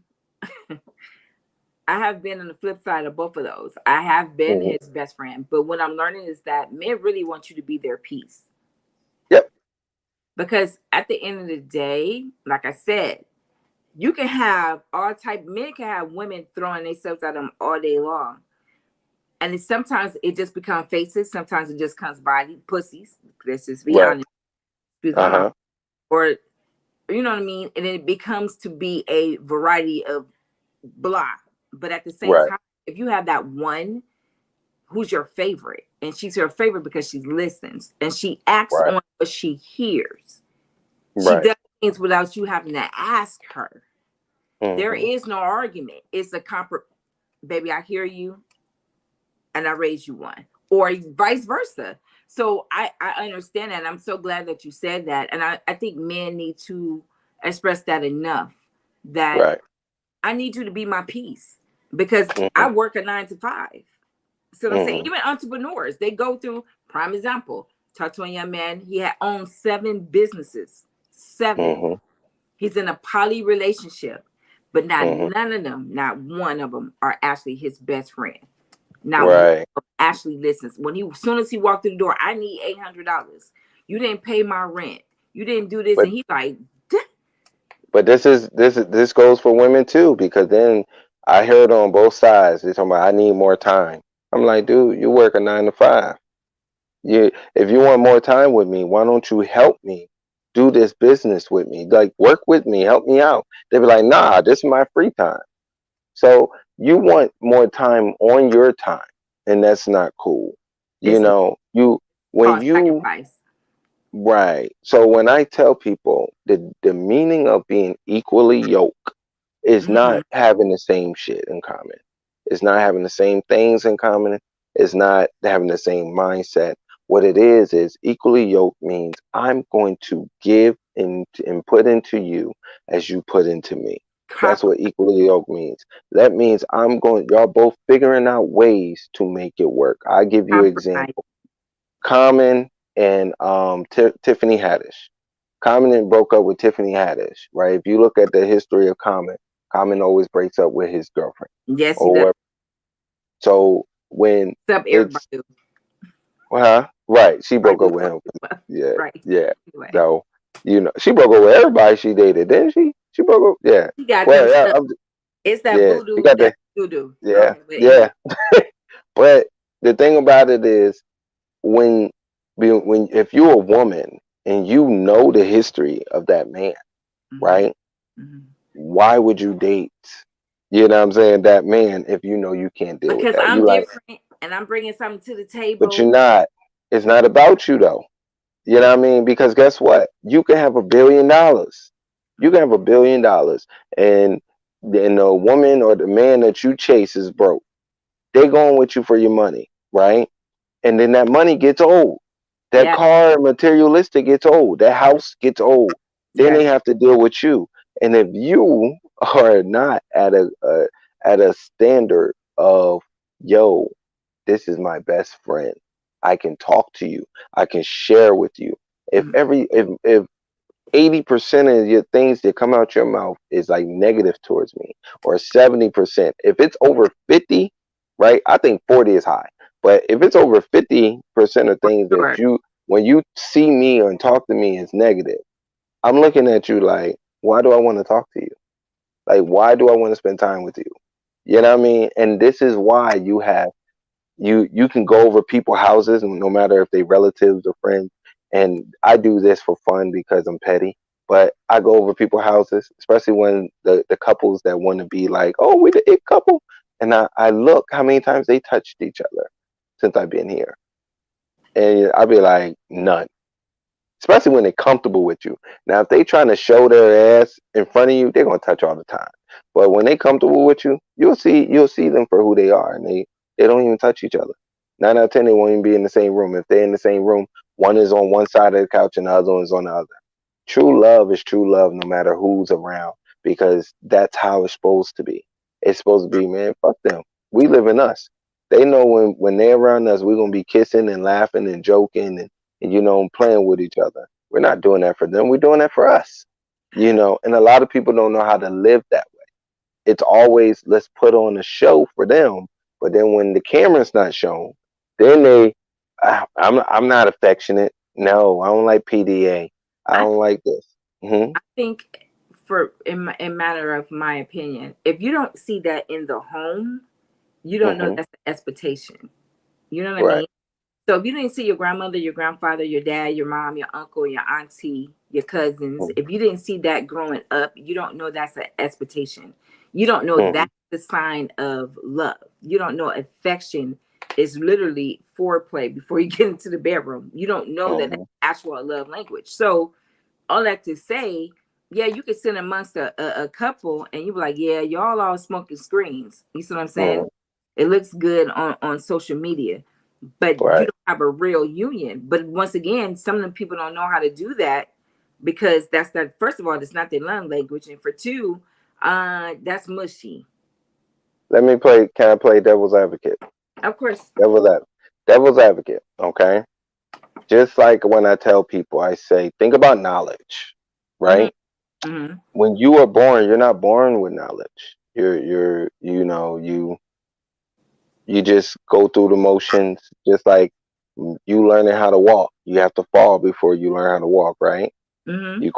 have been on the flip side of both of those. I have been Hmm. his best friend, but what I'm learning is that men really want you to be their peace. Yep. Because at the end of the day, like I said, you can have all type men can have women throwing themselves at them all day long. And sometimes it just becomes faces, sometimes it just comes body pussies. Let's just be Right. honest. Excuse my Uh mom. huh. Or you know what I mean? And then it becomes to be a variety of blah. But at the same Right. time, if you have that one who's your favorite, and she's your favorite because she listens and she acts Right. on what she hears. She Right. does things without you having to ask her. There Hmm. is no argument. It's a baby, I hear you and I raise you one. Or vice versa. So I understand that. And I'm so glad that you said that. And I think men need to express that enough that Right. I need you to be my peace because I Hmm. work a 9 to 5. So I'm saying Hmm. even entrepreneurs, they go through prime example. Talk to a young man, he had owned 7 businesses. 7. Hmm. He's in a poly relationship, but not Hmm. none of them, not one of them are actually his best friend. Not one Right. of them actually listens. When he as soon as he walked through the door, I need $800. You didn't pay my rent. You didn't do this, But and he's like, this goes for women too, because then I heard on both sides. They're talking about I need more time. I'm like, dude, you work a 9 to 5. If you want more time with me, why don't you help me do this business with me? Like, work with me, help me out. They be like, nah, this is my free time. So you want more time on your time, and that's not cool. You this is know, you when called you sacrifice. right. So when I tell people the meaning of being equally yoked is Mm-hmm. not having the same shit in common. It's not having the same things in common. It's not having the same mindset. What it is equally yoked means I'm going to give and put into you as you put into me. That's Copper what equally yoked means. That means y'all both figuring out ways to make it work. I give you an compromise. example. Common and Tiffany Haddish. Common and broke up with Tiffany Haddish, right? If you look at the history of Common, Common always breaks up with his girlfriend. Yes, he does. Or so when What's up, it's everybody? right, she I broke do up with him. Yeah, right. yeah. Anyway, So she broke up with everybody she dated, didn't she? She broke up. Yeah. he got them Well, yeah, stuff. It's that yeah. She voodoo. got That the You do. Yeah, Okay, but yeah. anyway. But the thing about it is, when when if you're a woman and you know the history of that man, Hmm. right? Hmm. Why would you date? You know what I'm saying? That man, if you know you can't deal with Because that, I'm you like, different and I'm bringing something to the but you're table. not. It's not about you though. You know what I mean? Because guess what? You can have $1 billion. You can have $1 billion, and then the woman or the man that you chase is broke. They going with you for your money, right? And then that money gets old. That Yeah. car materialistic gets old. That house gets old. Then Yeah. they have to deal with you. And if you are not at a standard of, yo, this is my best friend. I can talk to you. I can share with you. Mhm. If 80% of your things that come out your mouth is like negative towards me, or 70%, if it's over 50, right? I think 40 is high. But if it's over 50% of For things that sure. when you see me and talk to me is negative, I'm looking at you like, why do I want to talk to you? Like, why do I want to spend time with you? You know what I mean? And this is why you can go over people's houses, no matter if they relatives or friends. And I do this for fun because I'm petty. But I go over people's houses, especially when the couples that want to be like, oh, we the it couple. And I look how many times they touched each other since I've been here. And I'll be like, none, especially when they're comfortable with you. Now, if they trying to show their ass in front of you, they're gonna touch all the time. But when they comfortable with you, you'll see them for who they are, and they don't even touch each other. 9 out of 10, they won't even be in the same room. If they're in the same room, one is on one side of the couch and the other one is on the other. True love is true love, no matter who's around, because that's how it's supposed to be. It's supposed to be, man. Fuck them. We live in us. They know when they're around us, we're gonna be kissing and laughing and joking and playing with each other. We're not doing that for them. We're doing that for us. And a lot of people don't know how to live that way. It's always, let's put on a show for them, but then when the camera's not shown, then I'm not affectionate. No, I don't like PDA. I I don't like this. Hmm. I think in matter of my opinion, if you don't see that in the home, you don't know Hmm. that's the expectation. You know what I Right. mean? So if you didn't see your grandmother, your grandfather, your dad, your mom, your uncle, your auntie, your cousins, if you didn't see that growing up, you don't know that's an expectation. You don't know Hmm. that's the sign of love. You don't know affection is literally foreplay before you get into the bedroom. You don't know that that's Hmm. actual love language. So all that to say, yeah, you could sit amongst a couple and you be like, yeah, y'all all smoking screens. You see what I'm saying? Hmm. It looks good on social media, but you Right. don't have a real union. But once again, some of the people don't know how to do that because that's that. First of all, it's not their love language, and for two, that's mushy. Let me play. Can I play devil's advocate? Of course. Devil's ad, devil's advocate. Okay. Just like when I tell people, I say, think about knowledge, Hmm. right? Hmm. When you are born, you're not born with knowledge. You just go through the motions, just like you learning how to walk. You have to fall before you learn how to walk, right? Hmm. You're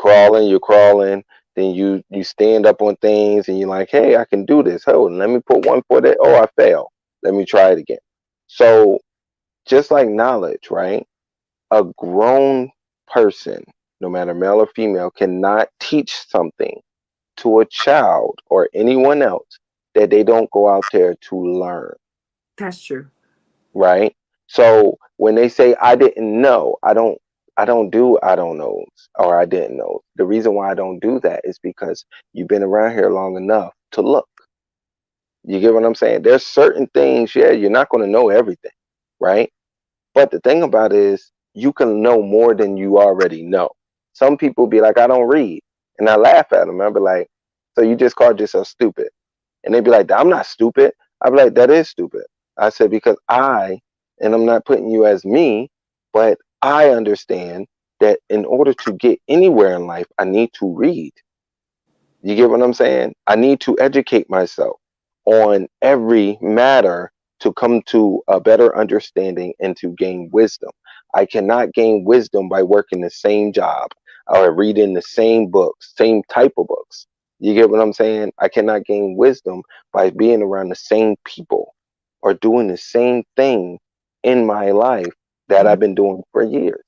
crawling, then you stand up on things and you're like, hey, I can do this. Oh, let me put one foot in. Oh, I fail. Let me try it again. So just like knowledge, right? A grown person, no matter male or female, cannot teach something to a child or anyone else that they don't go out there to learn, That's true. right? So when they say I didn't know, I don't do I don't knows or I didn't know. The reason why I don't do that is because you've been around here long enough to look. You get what I'm saying? There's certain things, yeah, you're not going to know everything, right? But the thing about it is you can know more than you already know. Some people be like, I don't read. And I laugh at them. I be like, so you just called yourself stupid. And they be like, I'm not stupid. I be like, that is stupid. I said, because and I'm not putting you as me, but I understand that in order to get anywhere in life, I need to read. You get what I'm saying? I need to educate myself on every matter to come to a better understanding and to gain wisdom. I cannot gain wisdom by working the same job or reading the same books, same type of books. You get what I'm saying? I cannot gain wisdom by being around the same people or doing the same thing in my life that Mhm. I've been doing for years.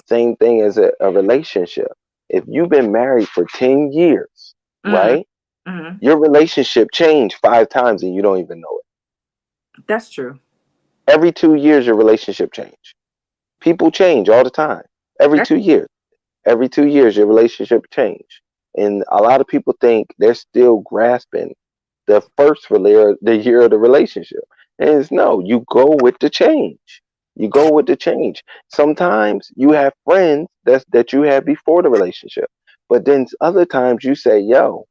Same thing as a relationship. If you've been married for 10 years, Mhm. right? Mhm. Your relationship changed 5 times and you don't even know it. That's true. Every 2 years, your relationship change. People change all the time. Every That's 2 years. Every 2 years, your relationship change. And a lot of people think they're still grasping the first the year of the relationship. And it's no, you go with the change. You go with the change. Sometimes you have friends that you had before the relationship. But then other times you say, yo,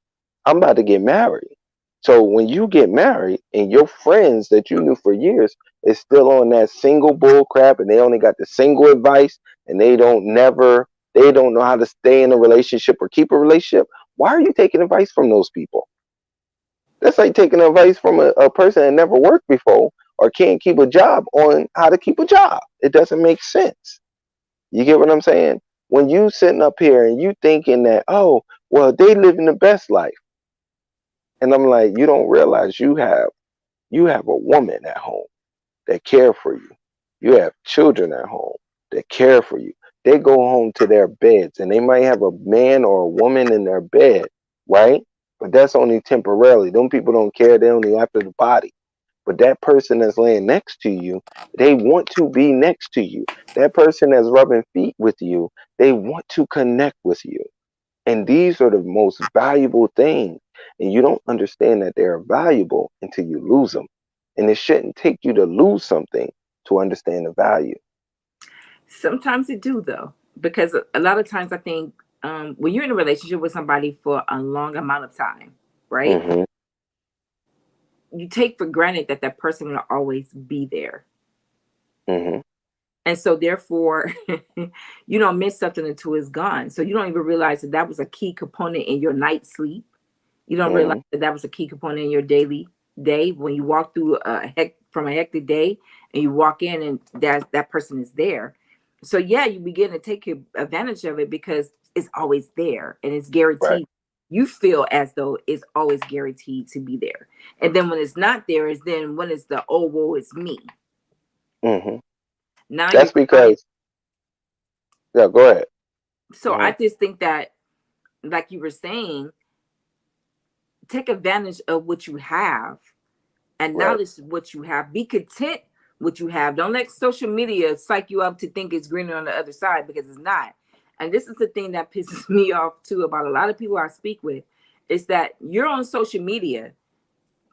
I'm about to get married. So when you get married and your friends that you knew for years is still on that single bull crap and they only got the single advice and they don't know how to stay in a relationship or keep a relationship. Why are you taking advice from those people? That's like taking advice from a person that never worked before or can't keep a job on how to keep a job. It doesn't make sense. You get what I'm saying? When you sitting up here and you thinking that, oh, well, they living the best life. And I'm like, you don't realize you have a woman at home that care for you. You have children at home that care for you. They go home to their beds and they might have a man or a woman in their bed, right? But that's only temporarily. Them people don't care. They only after the body. But that person that's laying next to you, they want to be next to you. That person that's rubbing feet with you, they want to connect with you. And these are the most valuable things. And you don't understand that they're valuable until you lose them. And it shouldn't take you to lose something to understand the value. sometimes it do though, because a lot of times I think when you're in a relationship with somebody for a long amount of time, right? Mm-hmm. You take for granted that that person will always be there. Mm-hmm. And so therefore you don't miss something until it's gone. So you don't even realize that that was a key component in your night sleep. You don't realize Mm-hmm. that that was a key component in your daily day when you walk through from a hectic day and you walk in and that person is there. So yeah, you begin to take advantage of it because it's always there and it's Right. guaranteed. You feel as though it's always guaranteed to be there. And then when it's not there, is then when it's the oh woe it's me. Mm-hmm. Now you're That's crying. because, yeah, go ahead. So I Mm-hmm. just think that, like you were saying, take advantage of what you have, Right. acknowledge what you have, be content what you have. Don't let social media psych you up to think it's greener on the other side because it's not. And this is the thing that pisses me off too about a lot of people I speak with is that you're on social media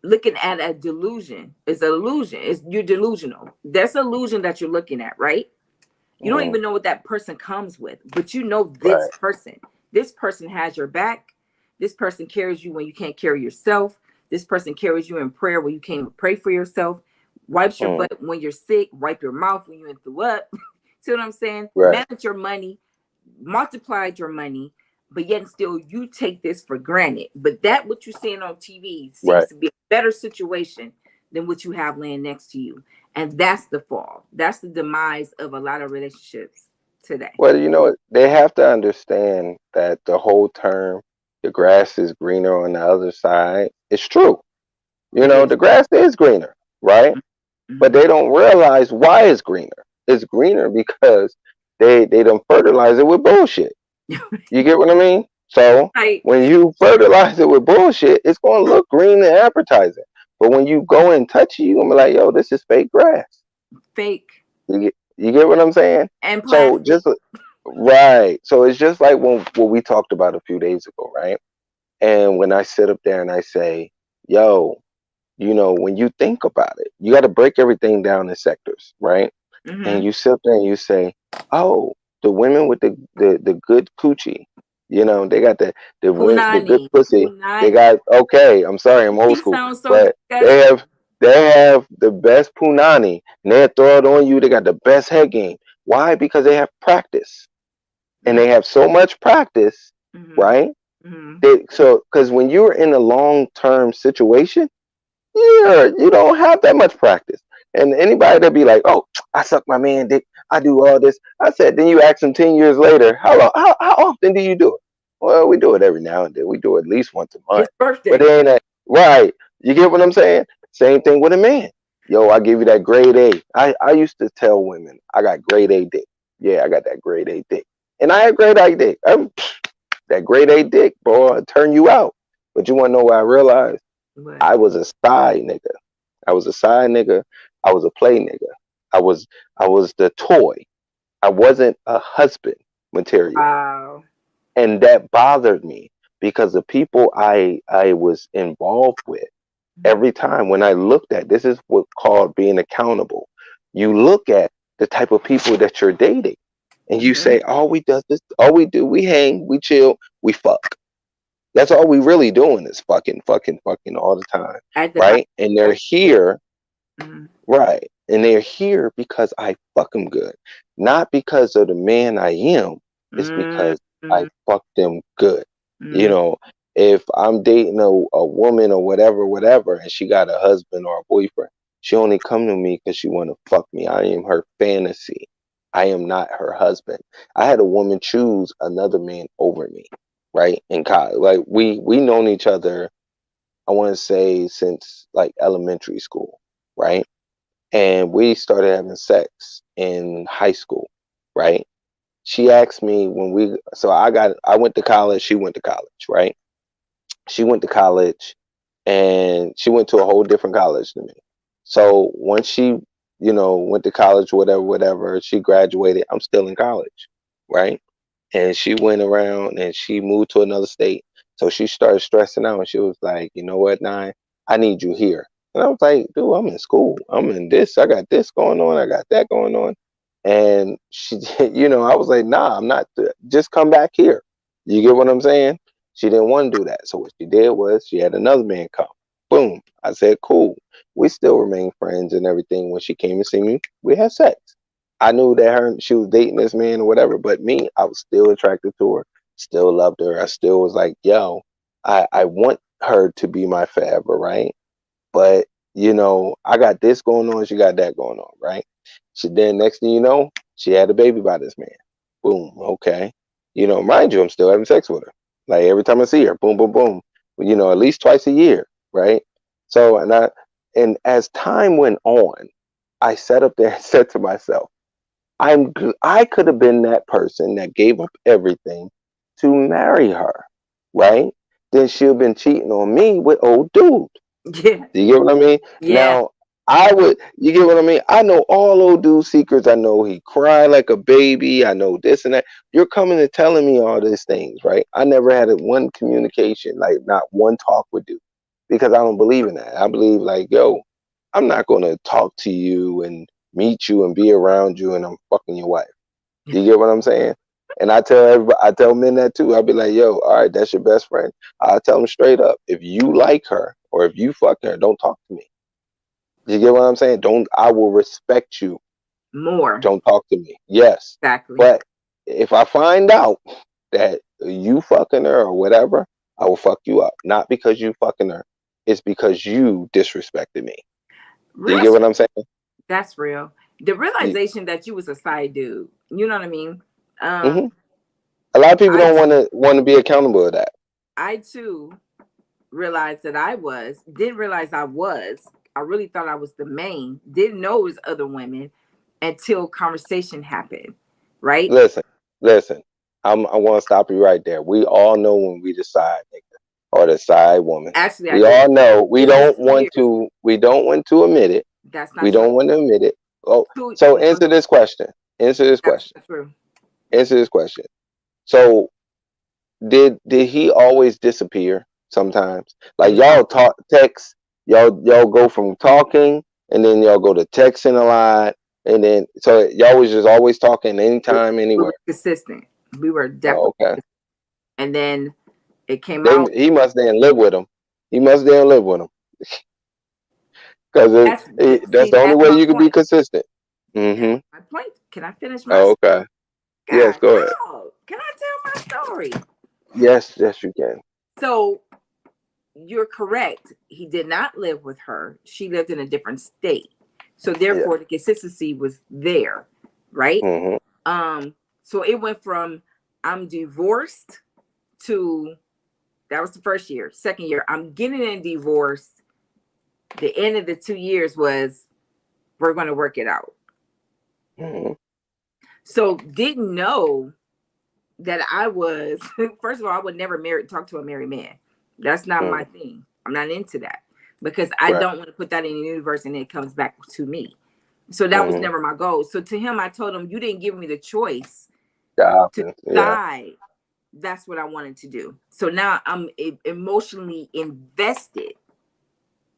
looking at a delusion. It's an illusion. It's you're delusional. That's an illusion that you're looking at, right? You don't Mm-hmm. even know what that person comes with, but you know this Right. person. This person has your back. This person carries you when you can't carry yourself. This person carries you in prayer when you can't even pray for yourself. Wipes your Mm-hmm. butt when you're sick. Wipe your mouth when you threw up. See what I'm saying? Right. Manage your money, multiplied your money, but yet and still you take this for granted. But that what you're seeing on TV seems Right. to be a better situation than what you have laying next to you. And that's the fall. That's the demise of a lot of relationships today. Well, they have to understand that the whole term, the grass is greener on the other side, it's true. It is. The grass is greener, right? But Mm-hmm. they don't realize why it's greener. It's greener because they don't fertilize it with bullshit. You get what I mean? So Right. when you fertilize it with bullshit, it's gonna look green and appetizing. But when you go and touch it, you're gonna be like, yo, this is fake grass. Fake You get what I'm saying? and So plastic. just right. So it's just like when what we talked about a few days ago, right? And when I sit up there and I say, yo, when you think about it, you got to break everything down in sectors, right? And Mm-hmm. you sit there and you say, oh, the women with the good coochie, they got the good Punani. pussy. They Punani. got okay. I'm sorry, I'm old You school, sound so but they disgusting. have they have the best punani, and they throw it on you. They got the best head game. Why? Because they have practice, and they have so much practice, Mm-hmm. right? Mm-hmm. So because when you're in a long term situation, you don't have that much practice. And anybody that be like, oh, I suck my man dick, I do all this. I said, then you ask them 10 years later, how often do you do it? Well, we do it every now and then. We do it at least once a His month. But it birthday. ain't a, right. You get what I'm saying? Same thing with a man. Yo, I give you that grade A. I used to tell women, I got grade A dick. Yeah, I got that grade A dick. And I had grade A dick. That grade A dick, boy, I'll turn you out. But you want to know what I realized? What? I was a side nigga. I was a side nigga. I was a play nigga. I was I was the toy. I wasn't a husband material. Wow. And that bothered me because the people I was involved with, every time when I looked at, this is what called being accountable. You look at the type of people that you're dating and you Mm-hmm. say, all we does this, all we do, we hang, we chill, we fuck. That's all we really doing is fucking, fucking, fucking all the time. At the Right? And they're yeah. here, Mm-hmm. right. And they're here because I fuck them good. Not because of the man I am. It's because I Mm-hmm. fuck them good. You Mm-hmm. know, if I'm dating a woman or whatever, whatever, and she got a husband or a boyfriend, she only come to me because she want to fuck me. I am her fantasy. I am not her husband. I had a woman choose another man over me, right? In college, like we known each other. I want to say since like elementary school, right? And we started having sex in high school, right? She asked me when I went to college, she went to college, right? She went to college and she went to a whole different college than me. So once she, went to college, whatever, whatever, she graduated, I'm still in college, right? And she went around and she moved to another state. So she started stressing out and she was like, you know what, Nine, I need you here. And I was like, dude, I'm in school. I'm in this. I got this going on. I got that going on. And she, I was like, nah, I'm not. Just come back here. You get what I'm saying? She didn't want to do that. So what she did was she had another man come. Boom. I said, cool. We still remain friends and everything. When she came to see me, we had sex. I knew that she was dating this man or whatever, but me, I was still attracted to her, still loved her. I still was like, yo, I want her to be my forever, right? But I got this going on, she got that going on, right? She then next thing you know, she had a baby by this man. Boom, okay. Mind you, I'm still having sex with her. Like every time I see her, boom, boom, boom. At least twice a year, right? So and as time went on, I sat up there and said to myself, I could have been that person that gave up everything to marry her, right? Then she'll have been cheating on me with old dude. Yeah. Do you get what I mean? Yeah. Now, you get what I mean? I know all old dude's secrets. I know he cried like a baby. I know this and that. You're coming and telling me all these things, right? I never had one communication, like not one talk with dude, because I don't believe in that. I believe like, yo, I'm not going to talk to you and meet you and be around you and I'm fucking your wife. You get what I'm saying? And I tell men that too. I'll be like, yo, all right, that's your best friend. I'll tell them straight up. If you like her or if you fuck her, don't talk to me. You get what I'm saying? I will respect you. More. Don't talk to me. Yes. Exactly. But if I find out that you fucking her or whatever, I will fuck you up. Not because you fucking her. It's because you disrespected me. Do you get That's what I'm saying? that's real. The You, realization that you was a side dude. You know what I mean? hmm A lot of people I don't want to be accountable to that. I too realized that didn't realize I was. I really thought I was the main. Didn't know it was other women until conversation happened. Right? Listen, listen. I want to stop you right there. We all know when we decide, nigga, or the side woman. Actually, I We did. all know. We This is don't want 2 years. to. We don't want to admit it. That's We not true. don't want to admit it. Oh, Two, so no, answer this question. Answer this that's question. not true. Answer this question. So did he always disappear sometimes? Like No. y'all talk text, y'all go from talking and then y'all go to texting a lot and then so y'all was just always talking anytime, We were anywhere. consistent. We were Oh, definitely, okay. and then it came out. He must then live with him. He must then live with him because that's See, the only that's way my you can be point. consistent. That's Mm-hmm. my point. Can I finish my Oh, story? okay. Yes, God, go ahead. no. Can I tell my story? Yes, yes, you can. So you're correct. He did not live with her. She lived in a different state. So Yeah. therefore the consistency was there, right? Mm-hmm. So it went from I'm divorced to that was the first year. Second year, I'm getting a divorce. The end of the 2 years was we're going to work it out. Mm-hmm. So didn't know that I was first of all, I would never talk to a married man. That's not my Mm-hmm. thing. I'm not into that because I Right. don't want to put that in the universe and it comes back to me. So that was Mm-hmm. never my goal. So to him, I told him, you didn't give me the choice The to options. Yeah. decide. That's what I wanted to do. So now I'm emotionally invested,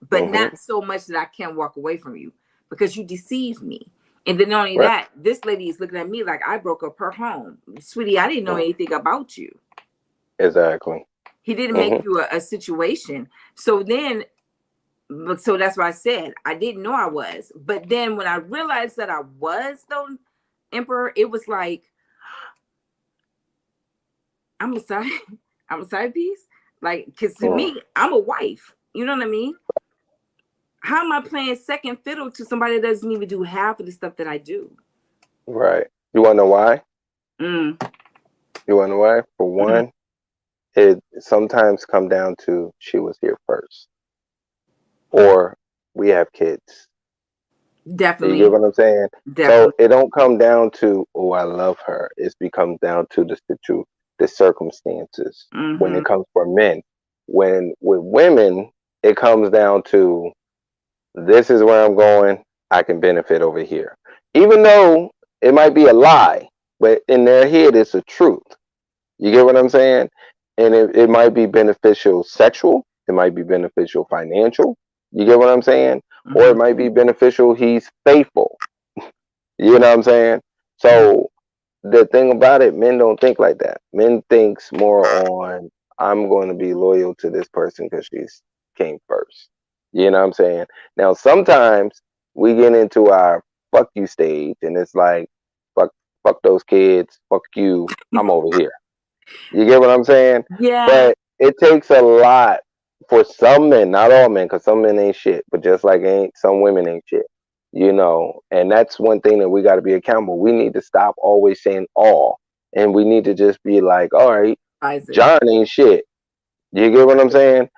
but Mm-hmm. not so much that I can't walk away from you because you deceived me. And then not only Right. that, this lady is looking at me like I broke up her home. Sweetie, I didn't know Mm. anything about you. Exactly. He didn't make Mm-hmm. you a situation. So then, so that's why I said I didn't know I was. But then when I realized that I was the emperor, it was like I'm a side, I'm a side piece. Like, because to Mm. me, I'm a wife. You know what I mean? How am I playing second fiddle to somebody that doesn't even do half of the stuff that I do? Right. You want to know why? Mm, You want to know why? For mm, one, it sometimes come down to she was here first, or we have kids. You get definitely, what I'm saying? So definitely. it don't come down to, oh, I love her. It becomes down to the circumstances when Mm-hmm. it comes for men. When with women, it comes down to this is where I'm going. I can benefit over here, even though it might be a lie, but in their head, it's a truth. You get what I'm saying? And it might be beneficial sexual. It might be beneficial financial. You get what I'm saying? Or Mm-hmm. it might be beneficial he's faithful. You know what I'm saying? Mm-hmm. So the thing about it, men don't think like that. Men thinks more on I'm going to be loyal to this person because she's came first. You know what I'm saying? Now sometimes we get into our fuck you stage and it's like fuck fuck those kids, fuck you, I'm over here. You get what I'm saying? Yeah. But it takes a lot for some men, not all men, because some men ain't shit, but just like ain't some women ain't shit. You know, and that's one thing that we got to be accountable. We need to stop always saying all, and we need to just be like, all right, Isaac. John ain't shit. You get what I'm saying?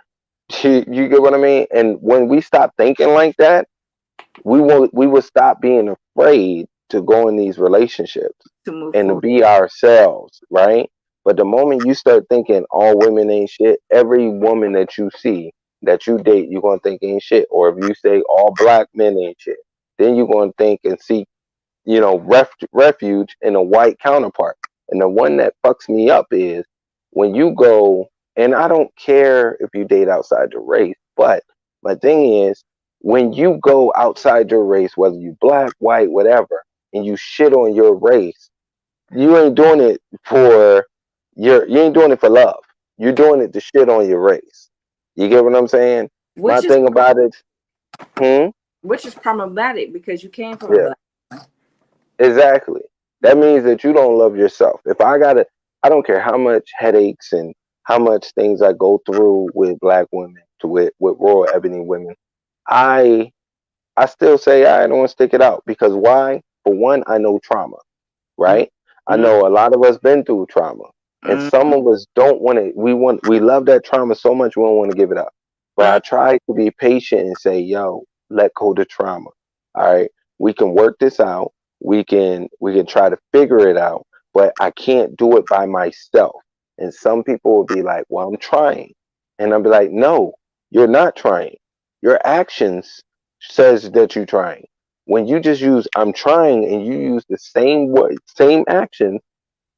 You get what I mean? And when we stop thinking like that, we will stop being afraid to go in these relationships To move and to forward. be ourselves, right? But the moment you start thinking all women ain't shit, every woman that you see that you date, you're gonna think ain't shit. Or if you say all black men ain't shit, then you're gonna think and seek, refuge in a white counterpart. And the one that fucks me up is when you go, and I don't care if you date outside your race, but my thing is when you go outside your race, whether you black, white, whatever, and you shit on your race, you ain't doing it for you ain't doing it for love. You're doing it to shit on your race. You get what I'm saying? My which is thing about it, hmm? which is problematic because you came from a Yeah. black. Exactly. That Mm-hmm. means that you don't love yourself. If I don't care how much headaches and how much things I go through with black women, with Royal Ebony women. I I still say I don't want to stick it out because why? For one, I know trauma, right? I Mm-hmm. know a lot of us been through trauma, and some Mm-hmm. of us don't want to. We love that trauma so much we don't want to give it up. But I try to be patient and say, "Yo, let go the trauma. All right, we can work this out. We can try to figure it out. But I can't do it by myself." And some people will be like, "Well, I'm trying," and I'll be like, "No, you're not trying. Your actions says that you're trying." When you just use "I'm trying" and you use the same word, same action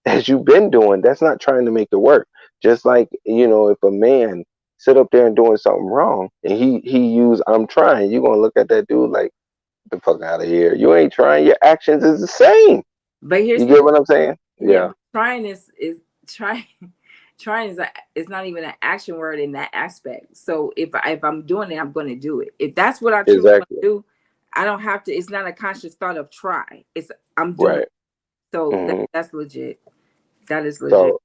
as you've been doing, that's not trying to make it work. Just like, if a man sit up there and doing something wrong and he use "I'm trying," you're gonna look at that dude like, "The fuck out of here. You ain't trying, your actions is the same." But here's You the get what I'm saying? yeah, Yeah. but trying is trying. Trying is not even an action word in that aspect. So if I'm doing it, I'm going to do it. If that's what I truly want Exactly. to do, I don't have to. It's not a conscious thought of try. It's I'm doing. Right. It. So Hmm. that's legit. That is legit. So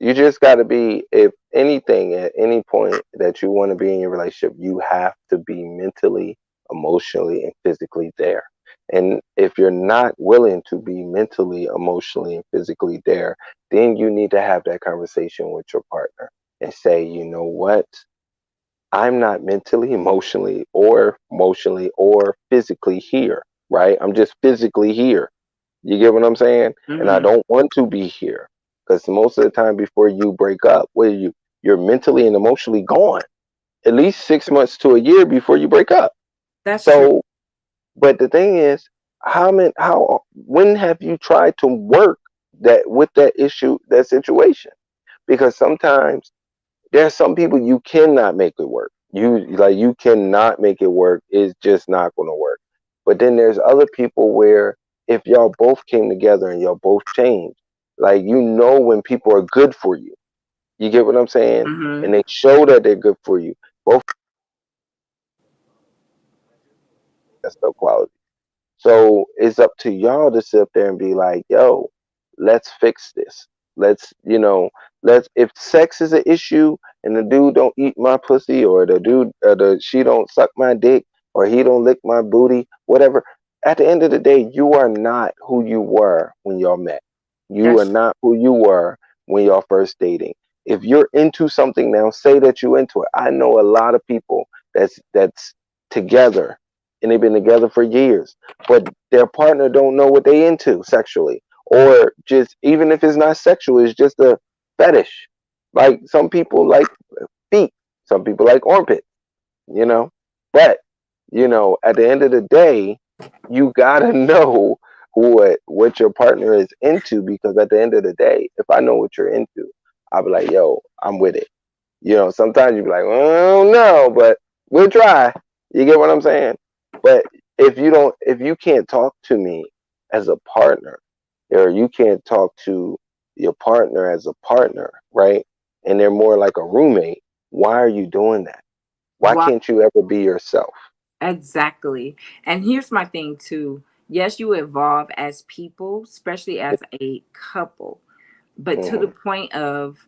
you just got to be, if anything, at any point that you want to be in your relationship, you have to be mentally, emotionally, and physically there. And if you're not willing to be mentally, emotionally, and physically there, then you need to have that conversation with your partner and say, you know what? I'm not emotionally or physically here, right? I'm just physically here. You get what I'm saying? And I Mm-hmm. don't want to be here because most of the time before you break up, you're mentally and emotionally gone at least 6 months to a year before you break up. That's true. So, but the thing is, how when have you tried to work that with that issue, that situation? Because sometimes there's some people you cannot make it work. You cannot make it work. It's just not going to work. But then there's other people where if y'all both came together and y'all both changed, like when people are good for you. You get what I'm saying? Mm-hmm. And they show that they're good for you. Both that's the quality. So it's up to y'all to sit up there and be like, yo, let's fix this. Let's, if sex is an issue and the dude don't eat my pussy or the dude, she don't suck my dick or he don't lick my booty, whatever. At the end of the day, you are not who you were when y'all met. You are That's not who you were when y'all first dating. If you're into something now, say that you into it. I know a lot of people that's together and they've been together for years, but their partner don't know what they into sexually, or just even if it's not sexual, it's just a fetish. Like some people like feet, some people like armpit, you know. But at the end of the day, you gotta know what your partner is into, because at the end of the day, if I know what you're into, I'll be like, yo, I'm with it. Sometimes you be like, well, no, but we'll try. You get what I'm saying? But if you can't talk to me as a partner, or you can't talk to your partner as a partner, right? And they're more like a roommate, why are you doing that? Why why. can't you ever be yourself? Exactly. And here's my thing too. Yes, you evolve as people, especially as a couple, but to the Hmm. point of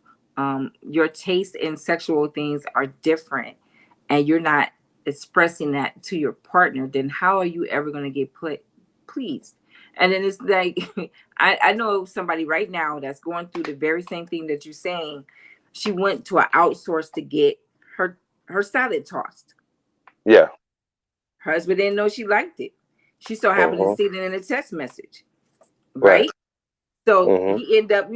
your taste in sexual things are different and you're not expressing that to your partner, then how are you ever going to get pleased? And then it's like, I know somebody right now that's going through the very same thing that you're saying. She went to an outsource to get her salad tossed. Yeah. Her husband didn't know she liked it. She so happened to Hmm. see it in a text message, Right. right? So Hmm. he ended up,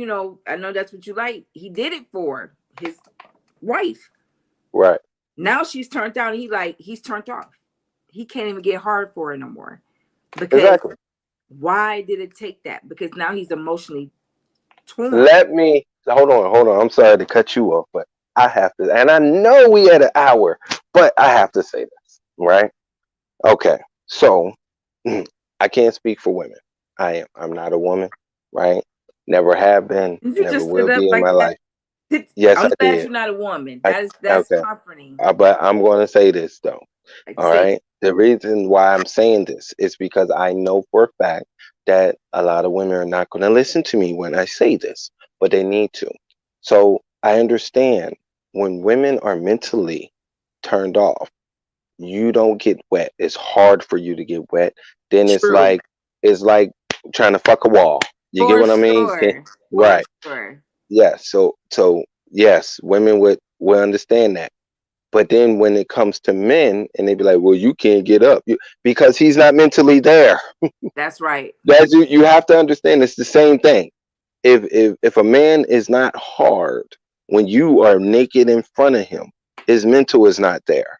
I know that's what you like. He did it for his wife. Right. Now she's turned out. He's turned off. He can't even get hard for her no more because Exactly. why did it take that? Because now he's emotionally torn. Let me hold on. I'm sorry to cut you off, but I have to, and I know we had an hour, but I have to say this, right? Okay, so I can't speak for women. I'm not a woman, right? Never have been, Did you never just sit will up be in my like that? life. Yes, I I'm glad did. you're not a woman. I That's okay, comforting. but I'm going to say this though. Like All say, right. The reason why I'm saying this is because I know for a fact that a lot of women are not going to listen to me when I say this, but they need to. So I understand when women are mentally turned off, you don't get wet. It's hard for you to get wet. Then true. it's like trying to fuck a wall. You get For what I mean? sure. For Right. sure. Yes. So yes, women would understand that. But then when it comes to men, and they be like, "Well, you can't get up because he's not mentally there." That's right. You have to understand. It's the same thing. If a man is not hard when you are naked in front of him, his mental is not there.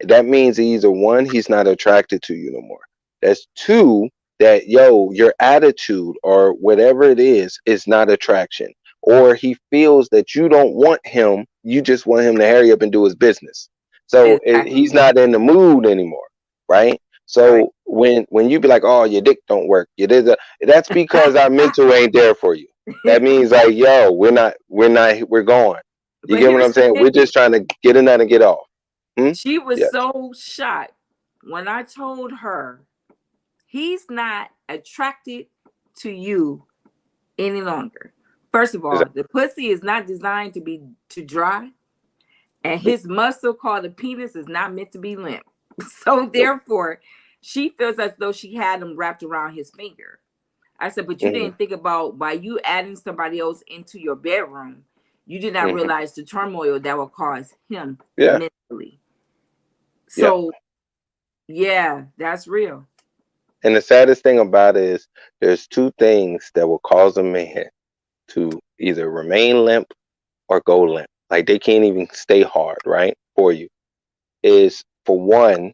That means either one, he's not attracted to you no more. That's two, that your attitude or whatever it is not attraction. Or he feels that you don't want him, you just want him to hurry up and do his business. So he's Exactly. not in the mood anymore, right? Right. So when you be like, oh, your dick don't work, that's because our mental ain't there for you. That means like, yo, we're gone. You But get what here's I'm the saying? We're thing. just trying to get in that and get off. Hmm? She was Yes. so shocked when I told her he's not attracted to you any longer. First of all, the pussy is not designed to be to dry, and Nope. his muscle called the penis is not meant to be limp. So Nope. therefore, She feels as though she had him wrapped around his finger. I said, but you Hmm. didn't think about by you adding somebody else into your bedroom, you did not Hmm. realize the turmoil that will cause him Yeah. mentally. Yeah. So yeah, that's real. And the saddest thing about it is there's two things that will cause a man to either remain limp or go limp. Like they can't even stay hard, right? For you. Is for one,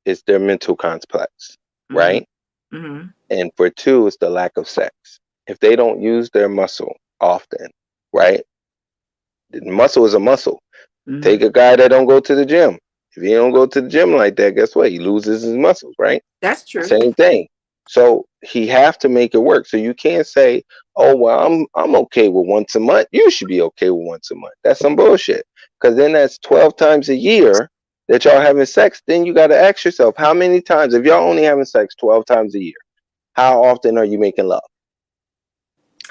is their mental complex, Mm-hmm. right? Mm-hmm. And for two, is the lack of sex. If they don't use their muscle often, right? The muscle is a muscle. Mm-hmm. Take a guy that don't go to the gym. If he don't go to the gym like that, guess what? He loses his muscles, right? That's true. Same thing. So he have to make it work. So you can't say, "Oh well, I'm okay with once a month." You should be okay with once a month. That's some bullshit. Because then that's 12 times a year that y'all having sex. Then you got to ask yourself, how many times? If y'all only having sex 12 times a year, how often are you making love?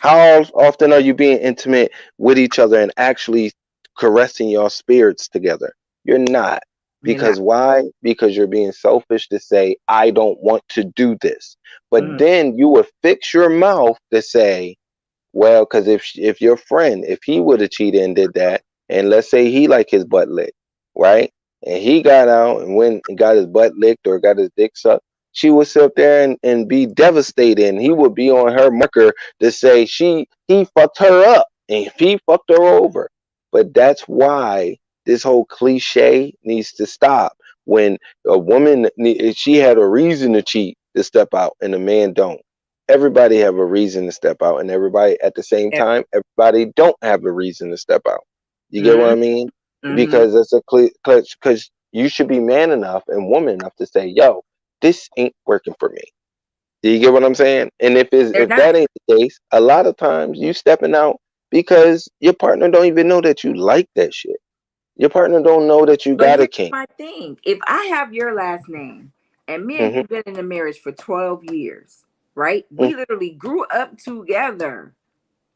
How often are you being intimate with each other and actually caressing your spirits together? You're not. You're not. Because why? Because you're being selfish to say, I don't want to do this. But Mm-hmm. then you would fix your mouth to say, well, because if your friend, if he would have cheated and did that, and let's say he like his butt licked, right? And he got out and went and got his butt licked or got his dick sucked, she would sit there and be devastated, and he would be on her marker to say he fucked her up and he fucked her over. But that's why this whole cliche needs to stop. When a woman, she had a reason to cheat to step out, and a man don't. Everybody have a reason to step out, and everybody at the same time, everybody don't have a reason to step out. You get what Mm-hmm. I mean? Mm-hmm. Because it's a clutch. Because you should be man enough and woman enough to say, "Yo, this ain't working for me." Do you get what I'm saying? And They're if not. that ain't the case, a lot of times you stepping out because your partner don't even know that you like that shit. Your partner don't know that you But got a here's kink. my thing. If I have your last name and me and Hmm. you've been in a marriage for 12 years, right? We literally grew up together.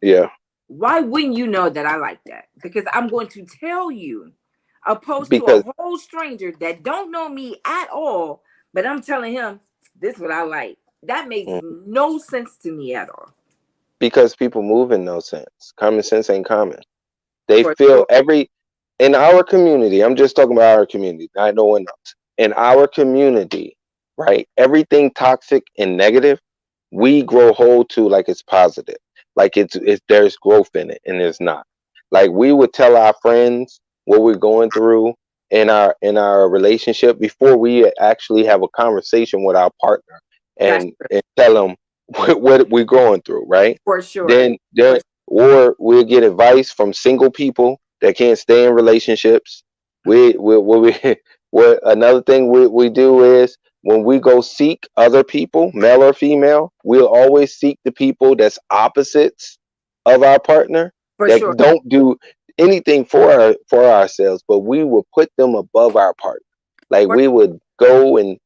Yeah, Why wouldn't you know that I like that? Because I'm going to tell you, opposed to because a whole stranger that don't know me at all, but I'm telling him this is what I like. That makes mm, no sense to me at all. because people move in no sense. Common sense ain't common. They For feel sure. every in our community. I'm just talking about our community, not no one else. In our community, right? Everything toxic and negative, we grow hold to like it's positive, like it's there's growth in it, and there's not. Like we would tell our friends what we're going through in our relationship before we actually have a conversation with our partner, That's true. and tell them what we're going through, right? For sure. For Then or we'll get advice from single people that can't stay in relationships. We what another thing we do is when we go seek other people, male or female, we'll always seek the people that's opposites of our partner for that sure. don't do anything for ourselves, but we will put them above our partner. Like For we would go and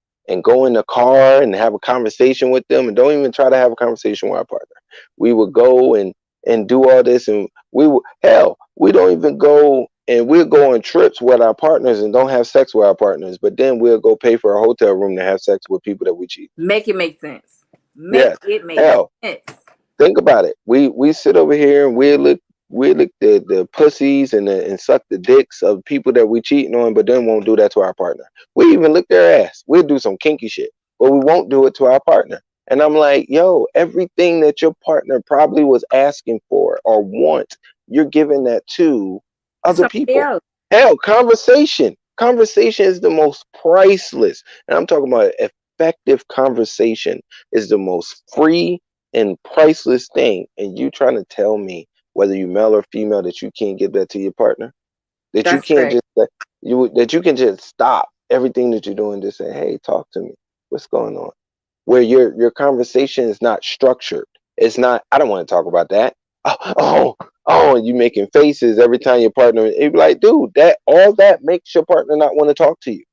go in the car and have a conversation with them, and don't even try to have a conversation with our partner. We would go and do all this, and we would hell, we don't even go, and we'll go on trips with our partners and don't have sex with our partners, but then we'll go pay for a hotel room to have sex with people that we cheat. make it make sense. Make Yes, it make hell, sense. think about it. We sit over here and we look the pussies and suck the dicks of people that we cheating on, but then won't do that to our partner. We even lick their ass. We'll do some kinky shit, but we won't do it to our partner. And I'm like, yo, everything that your partner probably was asking for or want, you're giving that to other Somebody people. else. Hell, conversation. Conversation is the most priceless. And I'm talking about effective conversation is the most free and priceless thing. And you trying to tell me whether you male or female that you can't give that to your partner, that you That's can't correct. just that you can just stop everything that you're doing, just say, hey, talk to me, what's going on, where your conversation is not structured. It's not, I don't want to talk about that. Oh, you making faces every time your partner, it be like, dude, that all that makes your partner not want to talk to you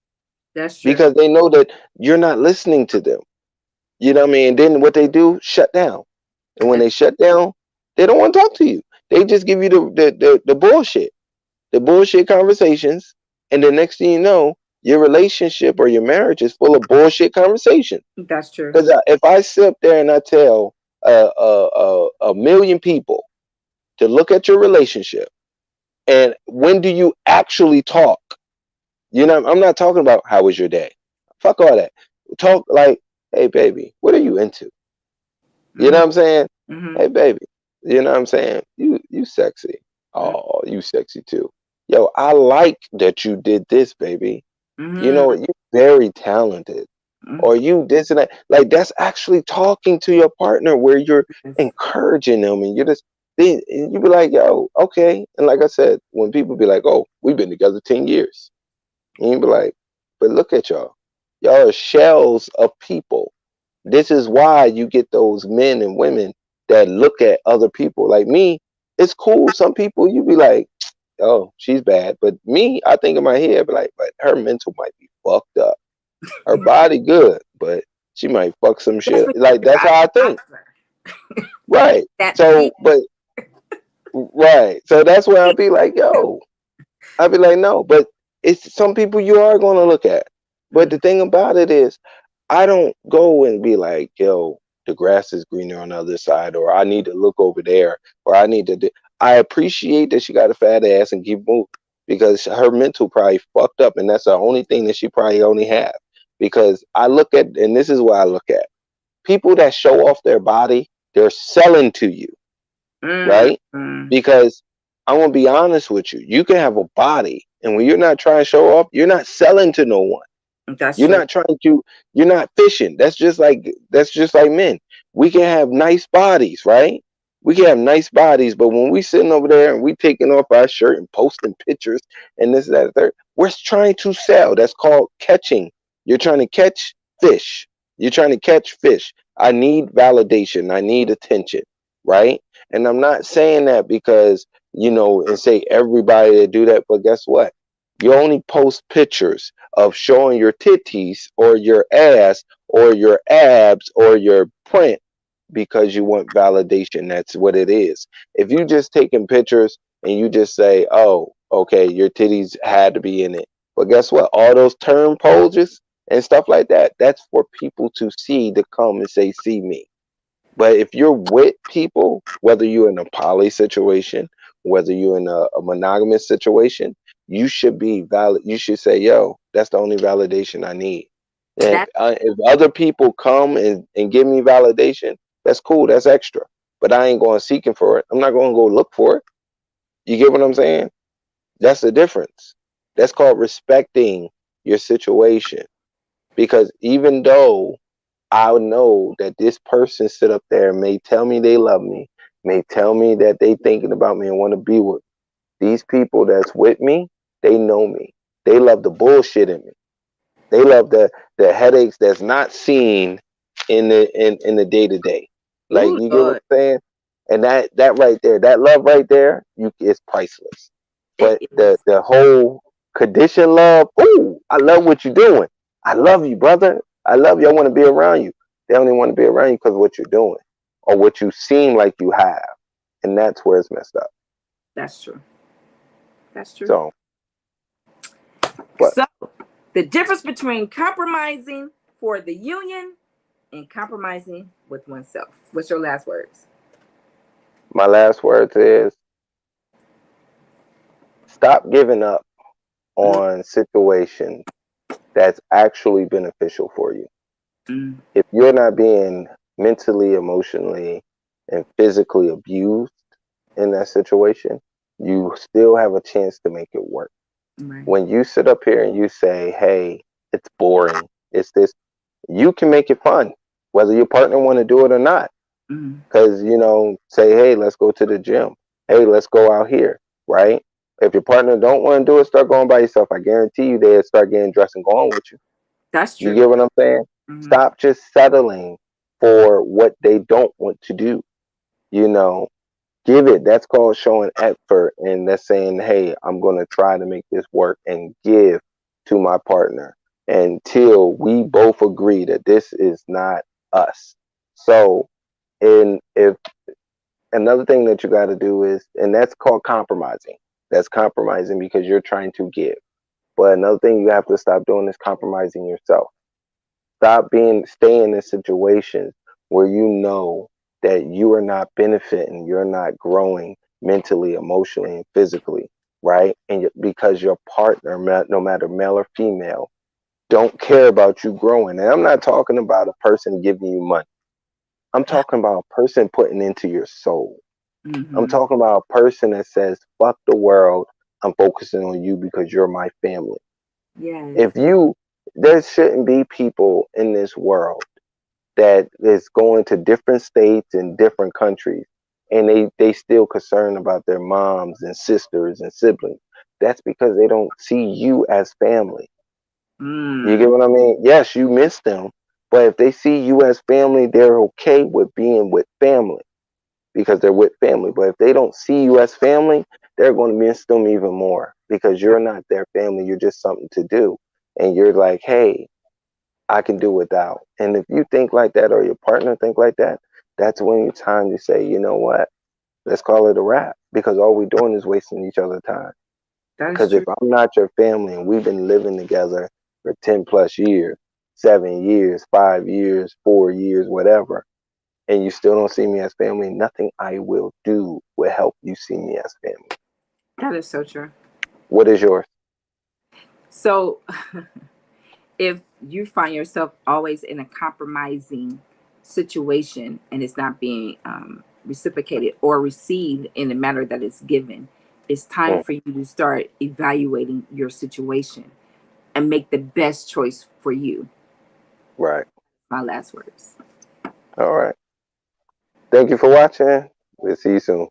That's true. because they know that you're not listening to them. You know what I mean? And then what they do, shut down. And when That's they shut down, they don't want to talk to you. They just give you the bullshit conversations. And the next thing you know, your relationship or your marriage is full of bullshit conversation. That's true. Because if I sit up there and I tell a million people to look at your relationship, and when do you actually talk? You know, I'm not talking about how was your day. Fuck all that. Talk like, hey baby, what are you into? You know Mm-hmm. what I'm saying? Mm-hmm. Hey baby, you know what I'm saying? You sexy. Mm-hmm. Oh, you sexy too. Yo, I like that you did this, baby. You know, Mm-hmm. you're very talented. Or you this and that. Like that's actually talking to your partner where you're Yes. encouraging them and you're just then you be like, yo, okay. And like I said, when people be like, oh, we've been together 10 years. And you be like, but look at y'all. Y'all are shells of people. This is why you get those men and women that look at other people. Like me, it's cool. Some people you be like, oh, she's bad. But me, I think in my head, be like, but her mental might be fucked up. Her body good, but she might fuck some That's shit. because Like that's how I think. got her. Right. That So, fear. but right. So that's where I'll be like, yo, I'll be like, no, but it's some people you are gonna look at. But the Mm-hmm. thing about it is I don't go and be like, yo, the grass is greener on the other side, or I need to look over there, or I need to do. I appreciate that she got a fat ass and keep moving because her mental probably fucked up, and that's the only thing that she probably only have. Because I look at, and this is what I look at people that show off their body, they're selling to you, right? Mm-hmm. Because I'm gonna be honest with you, you can have a body, and when you're not trying to show off, you're not selling to no one. That's You're true. not trying to, you're not fishing. That's just like men. We can have nice bodies, right? We can have nice bodies, but when we sitting over there and we taking off our shirt and posting pictures and this, that, and third, we're trying to sell. That's called catching. You're trying to catch fish. You're trying to catch fish. I need validation. I need attention, right? And I'm not saying that because, and say everybody that do that, but guess what? You only post pictures of showing your titties or your ass or your abs or your print because you want validation. That's what it is. If you just taking pictures and you just say, oh, okay, your titties had to be in it. But guess what? All those term poses and stuff like that, that's for people to see to come and say, see me. But if you're with people, whether you're in a poly situation, whether you're in a monogamous situation, you should be valid. You should say, "Yo, that's the only validation I need." And That if other people come and give me validation, that's cool. That's extra. But I ain't going seeking for it. I'm not going to go look for it. You get what I'm saying? That's the difference. That's called respecting your situation. Because even though I know that this person sit up there and may tell me they love me, may tell me that they thinking about me and want to be with me. These people that's with me, they know me. They love the bullshit in me. They love the headaches that's not seen in the day to day. Like ooh you get what Lord. I'm saying? And that right there, that love right there, you is priceless. It But the is. the whole condition love, ooh, I love what you're doing. I love you, brother. I love you. I want to be around you. They only want to be around you because of what you're doing or what you seem like you have. And that's where it's messed up. That's true. That's true. So what? So the difference between compromising for the union and compromising with oneself. What's your last words? My last words is stop giving up on situations that's actually beneficial for you. Mm-hmm. If you're not being mentally, emotionally, and physically abused in that situation, you still have a chance to make it work. Right. When you sit up here and you say, hey, it's boring, it's this, you can make it fun, whether your partner want to do it or not. Mm-hmm. Because, say, hey, let's go to the gym. Hey, let's go out here, right? If your partner don't want to do it, start going by yourself. I guarantee you they'll start getting dressed and going with you. That's You true. get what I'm saying? Mm-hmm. Stop just settling for what they don't want to do. You know, give it. That's called showing effort, and that's saying, "Hey, I'm going to try to make this work and give to my partner until we both agree that this is not us." So, and if another thing that you got to do is, and that's called compromising. That's compromising because you're trying to give. But another thing you have to stop doing is compromising yourself. Staying in situations where you know that you are not benefiting, you're not growing mentally, emotionally, and physically, right? And because your partner, no matter male or female, don't care about you growing. And I'm not talking about a person giving you money. I'm talking about a person putting into your soul. I'm Mm-hmm. talking about a person that says, fuck the world. I'm focusing on you because you're my family. Yes. If you, there shouldn't be people in this world that is going to different states and different countries and they still concerned about their moms and sisters and siblings. That's because they don't see you as family. You get Mm. what I mean? Yes, you miss them, but if they see you as family, they're okay with being with family because they're with family. But if they don't see you as family, they're going to miss them even more because you're not their family. You're just something to do. And you're like, hey, I can do without. And if you think like that or your partner think like that, that's when it's time to say, you know what? Let's call it a wrap because all we're doing is wasting each other's time. That is Because if true. I'm not your family and we've been living together for 10 plus years, 7 years, 5 years, 4 years, whatever, and you still don't see me as family, nothing I will do will help you see me as family. That is so true. What is yours? So if you find yourself always in a compromising situation and it's not being reciprocated or received in the manner that it's given, it's time Mm, for you to start evaluating your situation and make the best choice for you. right. My last words. All right. Thank you for watching. We'll see you soon.